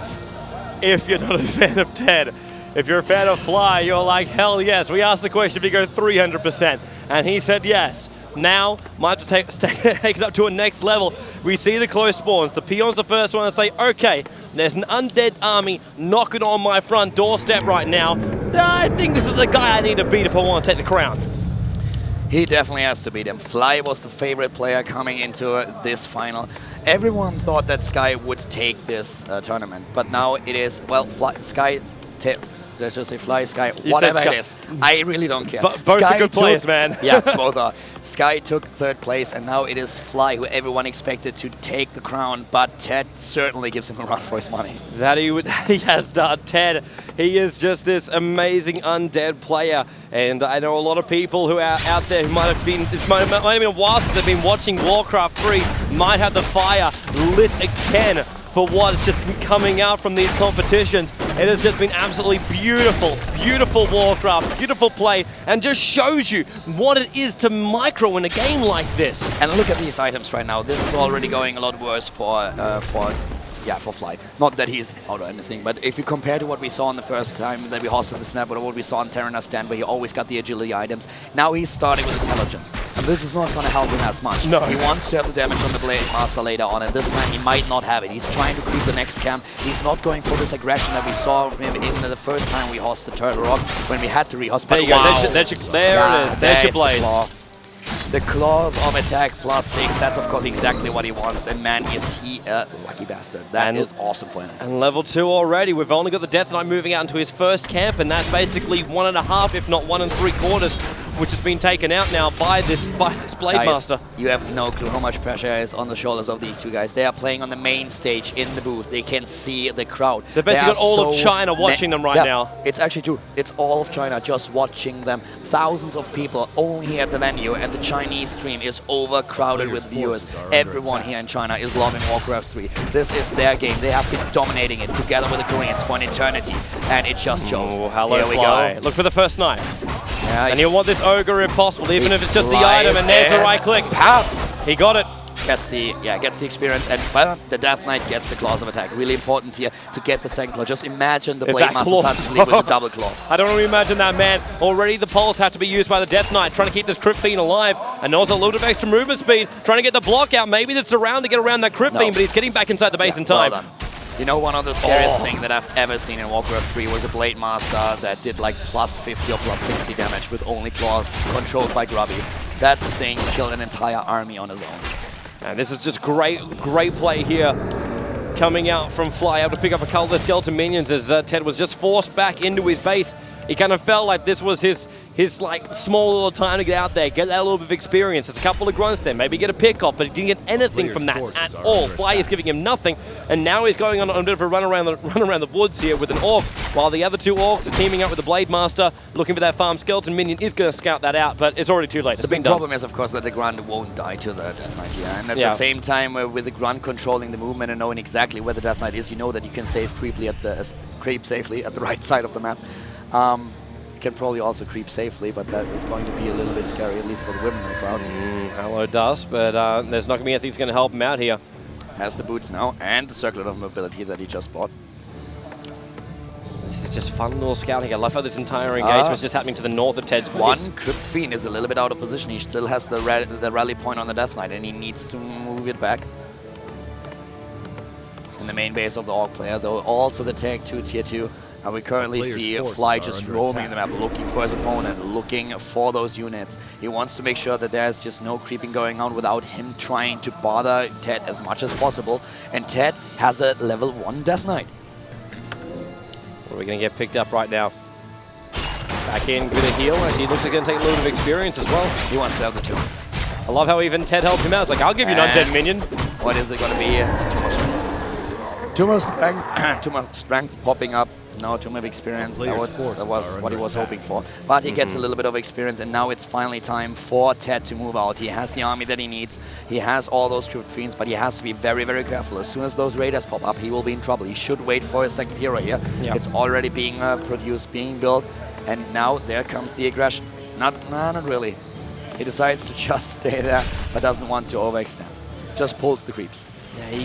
you're not a fan of Ted, if you're a fan of Fly, you're like, hell yes. We asked the question if you go 300%, and he said yes. Now, might have to take it up to a next level. We see the close spawns. The Peon's the first one to say, okay, there's an undead army knocking on my front doorstep right now. I think this is the guy I need to beat if I want to take the crown. He definitely has to beat him. Fly was the favorite player coming into this final. Everyone thought that Sky would take this tournament, but now it is, well, Sky, let's just say Fly, Sky, whatever it is. I really don't care. But both are good players, man. Yeah, both are. Sky took 3rd place, and now it is Fly, who everyone expected to take the crown, but Ted certainly gives him a run for his money. That he has done. Ted, he is just this amazing undead player. And I know a lot of people who are out there who might have been, this might have been a while since they've been watching Warcraft 3, might have the fire lit again for what's just coming out from these competitions. It has just been absolutely beautiful, beautiful Warcraft, beautiful play, and just shows you what it is to micro in a game like this. And look at these items right now. This is already going a lot worse for Fly. Not that he's out or anything, but if you compare to what we saw in the first time that we hosted the Snap, or what we saw in Terranas stand, where he always got the agility items, now he's starting with intelligence. And this is not going to help him as much. No. He wants to have the damage on the Blade Master later on, and this time he might not have it. He's trying to creep the next camp. He's not going for this aggression that we saw him in the first time we hosted Turtle Rock, when we had to rehost. There you go. There it is. There's your blades. The claws of attack +6, that's of course exactly what he wants, and man, is he a lucky bastard. That is awesome for him. And level 2 already. We've only got the Death Knight moving out into his first camp, and that's basically 1.5, if not 1 3/4, which has been taken out now by this Blade Master. You have no clue how much pressure is on the shoulders of these two guys. They are playing on the main stage in the booth. They can see the crowd. They've basically got all of China watching them right now. It's actually true. It's all of China just watching them. Thousands of people only here at the venue, and the Chinese stream is overcrowded with viewers. Everyone here in China is loving Warcraft 3. This is their game. They have been dominating it together with the Koreans for an eternity, and it just shows. Oh, hello, here we Fly. go. Look for the first knight. Yeah, And he'll want this Ogre if possible, even if it's just the item, and there's the right click. Pow! He got it. Gets the experience, and well, the Death Knight gets the claws of attack. Really important here to get the second claw. Just imagine the Blade Master suddenly with the double claw. I don't want to imagine that, man. Already the pulse had to be used by the Death Knight, trying to keep this Crypt Fiend alive, and also a little bit of extra movement speed, trying to get the block out.Maybe that's around to get around that Crypt Fiend, but he's getting back inside the base in time. Well done. You know, one of the scariest things that I've ever seen in Warcraft 3 was a Blade Master that did like +50 or +60 damage with only claws controlled by Grubby. That thing killed an entire army on his own. And this is just great play here. Coming out from Fly, able to pick up a couple of the skeleton minions as Ted was just forced back into his base. He kind of felt like this was his like small little time to get out there, get that little bit of experience. There's a couple of grunts there, maybe get a pick off, but he didn't get anything from that at all. Fly is giving him nothing, and now he's going on a bit of a run around the woods here with an Orc, while the other two Orcs are teaming up with the Blade Master, looking for that farm. Skeleton minion is going to scout that out, but it's already too late. The big problem is, of course, that the Grunt won't die to the Death Knight here, and at the same time, with the Grunt controlling the movement and knowing exactly where the Death Knight is, you know that you can creep safely at the right side of the map. Can probably also creep safely, but that is going to be a little bit scary, at least for the women in the crowd. Hello, Dust, but there's not going to be anything that's going to help him out here. Has the boots now, and the circlet of mobility that he just bought. This is just fun little scouting. I love how this entire engagement is just happening to the north of Ted's base. One Crypt Fiend is a little bit out of position. He still has the rally point on the Death Knight, and he needs to move it back. In the main base of the Orc player, though also the Tag 2 Tier 2. And we currently see Fly just roaming in the map, looking for his opponent, looking for those units. He wants to make sure that there's just no creeping going on without him trying to bother Ted as much as possible. And Ted has a level 1 Death Knight. What are we going to get picked up right now? Back in with a heal. Actually, he looks like he's going to take a little bit of experience as well. He wants to have the 2. I love how even Ted helped him out. It's like, I'll give you an undead minion. What is it going to be? Too much strength. Too much strength popping up. No, too much experience. That was what he was hoping for. But he gets a little bit of experience, and now it's finally time for Ted to move out. He has the army that he needs. He has all those Crypt Fiends, but he has to be very, very careful. As soon as those Raiders pop up, he will be in trouble. He should wait for his second hero here. Yep. It's already being produced, being built, and now there comes the aggression. Not really. He decides to just stay there, but doesn't want to overextend. Just pulls the creeps. Yeah,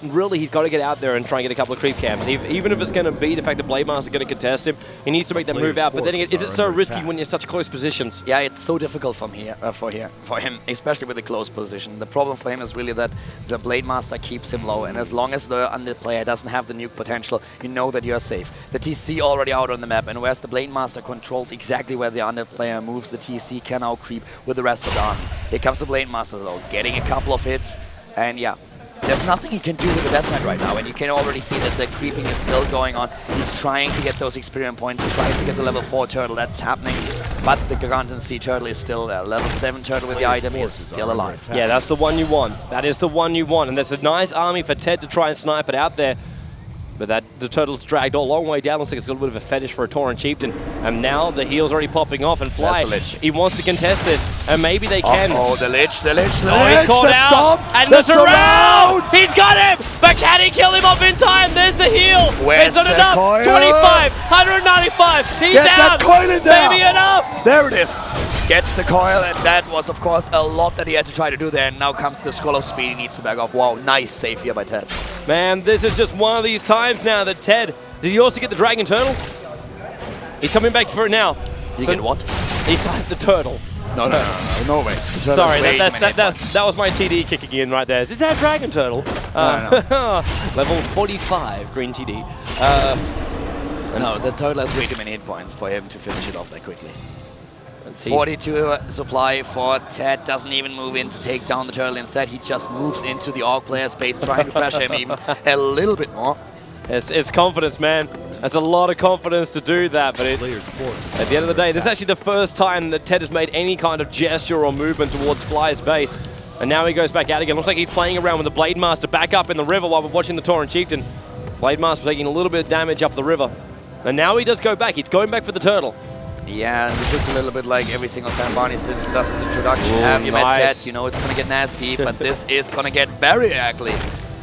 really, he's got to get out there and try and get a couple of creep camps. Even if it's going to be the fact that Blade Master's going to contest him, he needs to make that move out. But then again, is it so risky when you're in such close positions? Yeah, it's so difficult for him, especially with the close position. The problem for him is really that the Blade Master keeps him low, and as long as the under player doesn't have the nuke potential, you know that you're safe. The TC already out on the map, and whereas the Blade Master controls exactly where the under player moves, the TC can now creep with the rest of the army. Here comes the Blade Master though, getting a couple of hits, and yeah. There's nothing he can do with the Deathknight right now, and you can already see that the creeping is still going on. He's trying to get those experience points, tries to get the level 4 turtle, that's happening, but the Gargantuan Sea Turtle is still there. Level 7 turtle with the item is still alive. Yeah, that's the one you want. That is the one you want, and there's a nice army for Ted to try and snipe it out there. But the turtle's dragged a long way down. Looks like it's got a bit of a fetish for a Tauren Chieftain. And now the heal's already popping off, and Fly, he wants to contest this, and maybe they can. Oh, the Lich. He's called out, and the surround! He's got him! But can he kill him off in time? There's the heal! Where's it's not the enough! coil? 25, 195, he's Get out! that coil in there! Maybe enough! There it is! Gets the coil, and that was, of course, a lot that he had to try to do there. And now comes the Skull of Speed. He needs to back off. Wow, nice save here by Ted. Man, this is just one of these times now that Ted... Did he also get the Dragon Turtle? He's coming back for it now. You get what? He's the turtle. No way. Sorry, that was my TD kicking in right there. Is that Dragon Turtle? No. Level 45, green TD. No, the turtle has way too many hit points for him to finish it off that quickly. 42 supply for Ted, doesn't even move in to take down the turtle. Instead, he just moves into the Orc player's base, trying to pressure him even a little bit more. It's confidence, man. That's a lot of confidence to do that, but at the end of the day, this is actually the first time that Ted has made any kind of gesture or movement towards Fly's base. And now he goes back out again. Looks like he's playing around with the Blade Master back up in the river while we're watching the Tauren Chieftain. Blade Master taking a little bit of damage up the river. And now he does go back. He's going back for the turtle. Yeah, and this looks a little bit like every single time Barney Stinson does his introduction. Ooh, Have you met Ted? nice. You know it's going to get nasty, but this is going to get very ugly.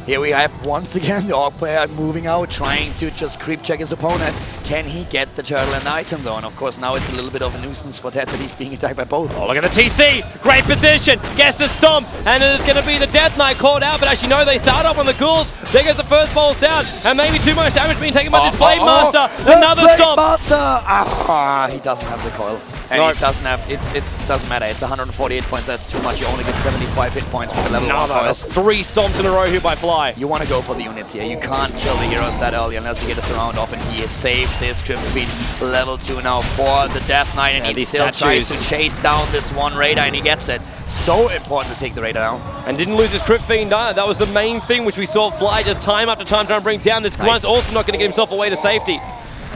Here we have once again the Orc player moving out, trying to just creep check his opponent. Can he get the turtle and the item though? And of course now it's a little bit of a nuisance for Ted that he's being attacked by both. Oh, look at the TC! Great position! Gets the stomp! And it's going to be the Death Knight called out, but actually no, they start off on the ghouls. There goes the first pulse out, and maybe too much damage being taken by this Blade Master. Another Blade stomp! Master! He doesn't have the coil. And Nope. he doesn't have, it doesn't matter. It's 148 points, that's too much. You only get 75 hit points with the level 1 coil. That's 3 stomps in a row here by Fly. You want to go for the units here. You can't kill the heroes that early unless you get a surround off, and he saves his Crypt Feet. Level 2 now for the Death Knight, and he still tries to chase down this one Raider, and he gets it. So important to take the Raider down. And didn't lose his Crypt Fiend either. That was the main thing which we saw Fly just time after time trying to bring down. This Grunt's also not going to get himself away to safety.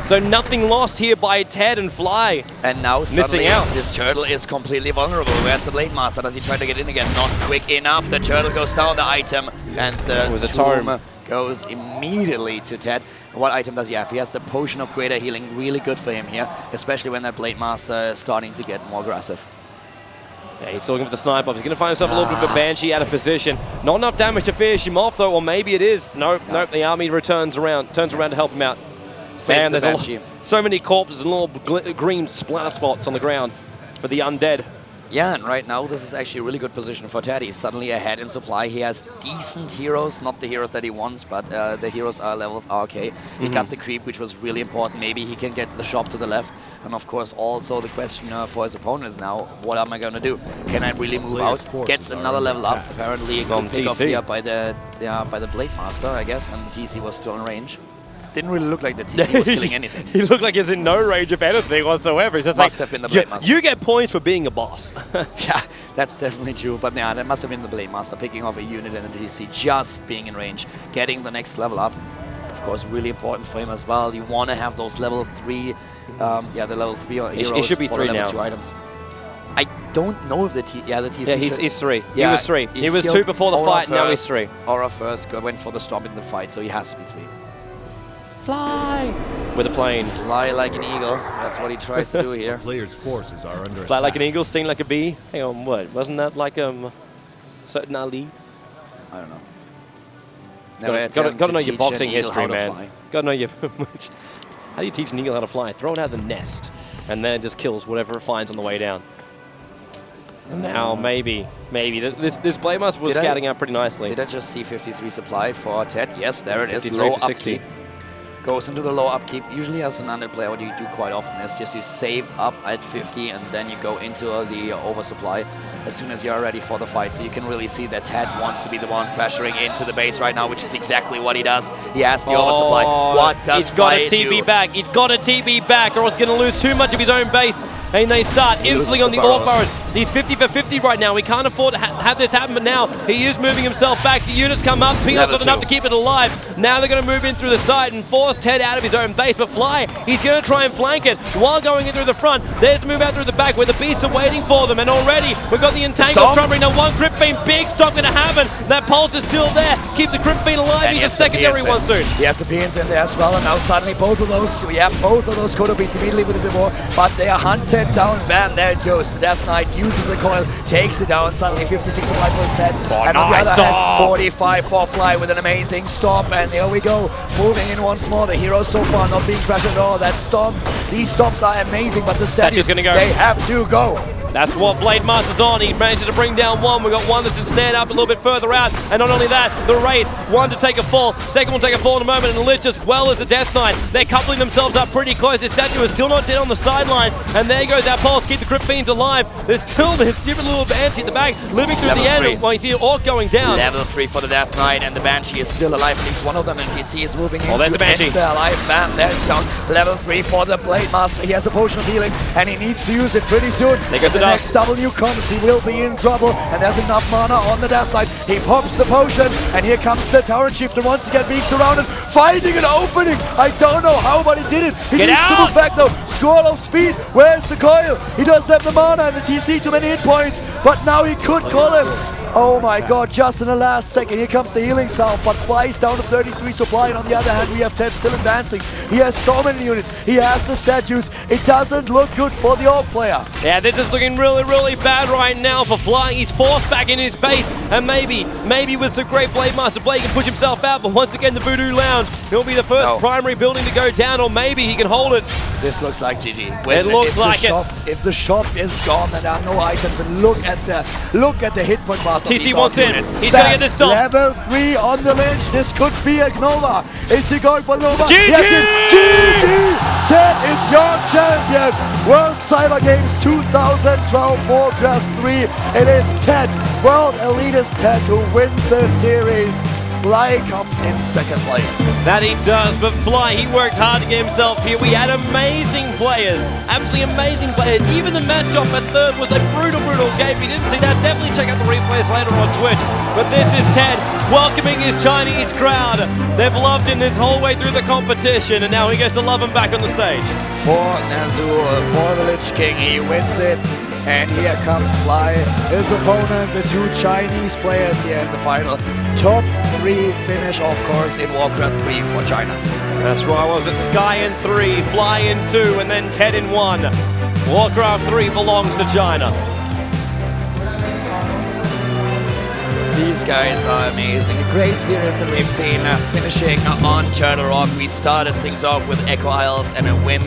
So nothing lost here by Ted and Fly. And now suddenly out. This turtle is completely vulnerable. Where's the Blade Master? Does he try to get in again? Not quick enough. The turtle goes down the item, and the tomb goes immediately to Ted. What item does he have? He has the Potion of Greater Healing. Really good for him here, especially when that Blade Master is starting to get more aggressive. Yeah, he's still looking for the snipe up. He's going to find himself a little bit of a Banshee out of position. Not enough damage to finish him off, though, or maybe it is. Nope. The army turns around to help him out. Man, there's so many corpses and little green splatter spots on the ground for the undead. Yeah, and right now this is actually a really good position for Ted. He's suddenly ahead in supply. He has decent heroes, not the heroes that he wants, but the heroes levels are okay. He got the creep, which was really important. Maybe he can get the shop to the left. And of course, also the question for his opponent is now, what am I going to do? Can I really move out? Gets another level up. Apparently, a good pick off here by the Blade Master, I guess, and the TC was still in range. Didn't really look like the TC was killing anything. He looked like he's in no range of anything whatsoever. He's just must have been the Blade Master. You get points for being a boss. Yeah, that's definitely true. But yeah, that must have been the Blade Master picking off a unit and the TC just being in range, getting the next level up. Of course, really important for him as well. You want to have those level 3, the level 3 heroes. It should be 3 level now. 2 items. I don't know if the TC. Yeah, he's 3. Yeah, he was 3. He was 2 before the fight. Now he's 3. Aura first went for the stomp in the fight, so he has to be 3. Fly with a plane. Fly like an eagle. That's what he tries to do here. Players' forces are under Fly like an eagle, sting like a bee. Hang on, what? Wasn't that like certain Ali? I don't know. Got to know your boxing history, man. Got to know your. How do you teach an eagle how to fly? Throw it out of the nest, and then it just kills whatever it finds on the way down. Now, maybe. This Blade Master was scouting out pretty nicely. Did I just see 53 supply for Ted? Yes, there it is. 53 Low for 60. upkeep. Goes into the low upkeep. Usually as an under player, what you do quite often is just you save up at 50 and then you go into the oversupply as soon as you're ready for the fight. So you can really see that Ted wants to be the one pressuring into the base right now, which is exactly what he does. He has the oversupply. What does He's got a Fly TB do? back. He's got a TB back, or he's going to lose too much of his own base. And they start instantly on the Orc Burrows. He's 50 for 50 right now. He can't afford to have this happen, but now he is moving himself back. The units come up. Peanut's not enough to keep it alive. Now they're going to move in through the side and force Ted out of his own base. But Fly, he's going to try and flank it while going in through the front. There's move out through the back where the beasts are waiting for them. And already we've got the entangled Trumpeting. Now one Crypt Beam, big stop going to happen. That Pulse is still there. Keeps the Crypt Beam alive. And he's a secondary one soon. He has the Peons in there as well, and now suddenly both of those could have been immediately with the Devour, but they are hunted down. Bam, there it goes. The Death Knight uses the coil, takes it down. Suddenly 56 supply for Ted. And on the other hand, 45 for Fly with an amazing stomp. And there we go. Moving in once more. The heroes so far not being pressured at all. That stomp, these stomps are amazing, but the statues, gonna go. they have to go. That's what Blade Master's on. He managed to bring down one. We've got one that's ensnared up a little bit further out. And not only that, the race, one to take a fall, second will take a fall in a moment, and Lich as well as the Death Knight. They're coupling themselves up pretty close. This statue is still not dead on the sidelines. And there goes our Pulse, keep the Crypt Fiends alive. There's still this stupid little Banshee at the back, living through the end. While you see Orc going down. Level 3 for the Death Knight, and the Banshee is still alive. At least one of them, and NPC is moving into there's the Banshee. They're alive. Bam, there's down. Level 3 for the Blade Master. He has a potion of healing, and he needs to use it pretty soon. They got the next W comes, he will be in trouble, and there's enough mana on the Death Knight. He pops the potion, and here comes the Tower Shifter once again being surrounded, finding an opening. I don't know how, but he did it. He needs to move back though. Scroll of speed. Where's the coil? He doesn't have the mana and the TC too many hit points, but now he could call him. Oh my god, just in the last second, here comes the healing sound, but Flies down to 33 supply, and on the other hand, we have Ted still advancing. He has so many units, he has the statues, it doesn't look good for the Orc player. Yeah, this is looking really, really bad right now for Fly. He's forced back in his base, and maybe with some great Blade Master Blade, he can push himself out, but once again, the Voodoo Lounge, he'll be the first primary building to go down, or maybe he can hold it. This looks like GG. It looks like it. If the shop is gone, then there are no items, and look at the hit point master. TC wants in. He's going to get this stop. Level 3 on the Lynch. This could be a Nova. Is he going for Nova? GG! Yes, GG! Ted is your champion. World Cyber Games 2012 Warcraft 3. It is Ted, World Elitist Ted, who wins the series. Fly comes in second place. That he does, but Fly, he worked hard to get himself here. We had amazing players, absolutely amazing players. Even the matchup at third was a brutal game. If you didn't see that, definitely check out the replays later on Twitch. But this is Ted welcoming his Chinese crowd. They've loved him this whole way through the competition, and now he gets to love him back on the stage. For Nazul, for the Lich King, he wins it. And here comes Fly, his opponent, the two Chinese players here in the final. Top 3 finish, of course, in Warcraft 3 for China. That's right, was it Sky in 3, Fly in 2, and then Ted in 1. Warcraft 3 belongs to China. These guys are amazing. A great series that we've seen finishing on Turtle Rock. We started things off with Echo Isles and a win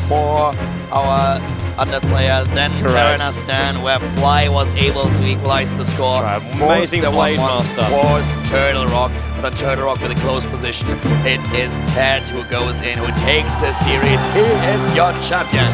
for our underplayer, then Terranastan, where Fly was able to equalize the score. Amazing Blade Master. Was Turtle Rock, but on Turtle Rock with a close position, it is Ted who goes in, who takes the series. He is your champion.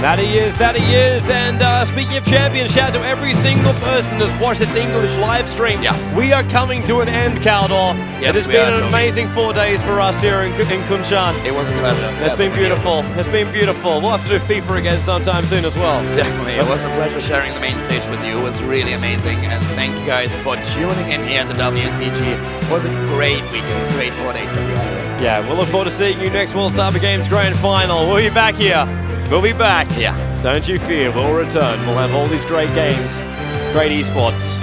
That he is, and speaking of champions, shout out to every single person that's watched this English live stream. Yeah. We are coming to an end, Caldor. Yes, it has been an amazing 4 days for us here in Kunshan. It was a pleasure. It's been beautiful. It's been beautiful. We'll have to do FIFA again sometime soon as well. Definitely. It was a pleasure sharing the main stage with you. It was really amazing, and thank you guys for tuning in here at the WCG. It was a great weekend, great 4 days that we had here. Yeah, we'll look forward to seeing you next World Cyber Games Grand Final. We'll be back here. We'll be back. Yeah. Don't you fear, we'll return. We'll have all these great games, great esports.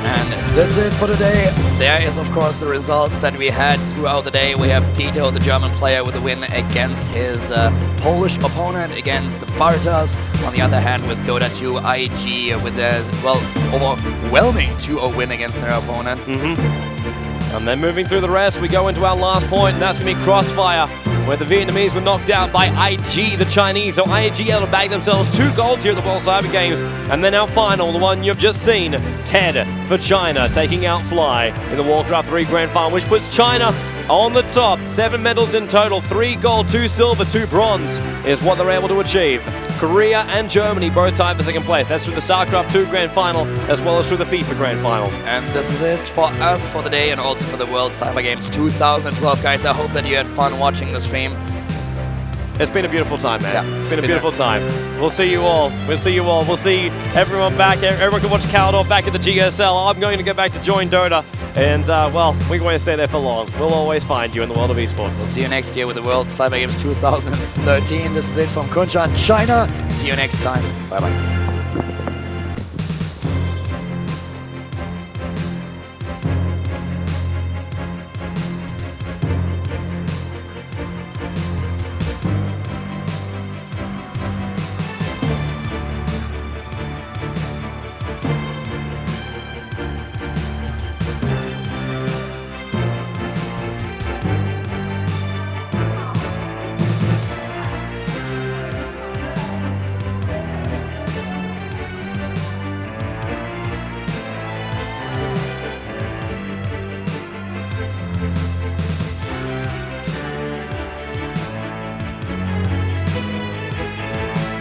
And this is it for today. There is, of course, the results that we had throughout the day. We have Tito, the German player, with a win against his Polish opponent, against Bartas. On the other hand, with Dota 2 IG with a, overwhelming 2-0 win against their opponent. And then moving through the rest, we go into our last point, and that's going to be Crossfire, where the Vietnamese were knocked out by IG, the Chinese. So IG able to bag themselves 2 golds here at the World Cyber Games. And then our final, the one you've just seen, Ted for China, taking out Fly in the Warcraft 3 Grand Final, which puts China on the top. 7 medals in total, 3 gold, 2 silver, 2 bronze is what they're able to achieve. Korea and Germany both tied for second place. That's through the StarCraft 2 Grand Final, as well as through the FIFA Grand Final. And this is it for us for the day, and also for the World Cyber Games 2012, guys. I hope that you had fun watching the stream. It's been a beautiful time, man. Yeah, it's been a beautiful time. We'll see you all. We'll see you all. We'll see everyone back. Everyone can watch Caldor back at the GSL. I'm going to get back to join Dota. And, well, we won't stay there for long. We'll always find you in the world of esports. We'll see you next year with the World Cyber Games 2013. This is it from Kunshan, China. See you next time. Bye-bye.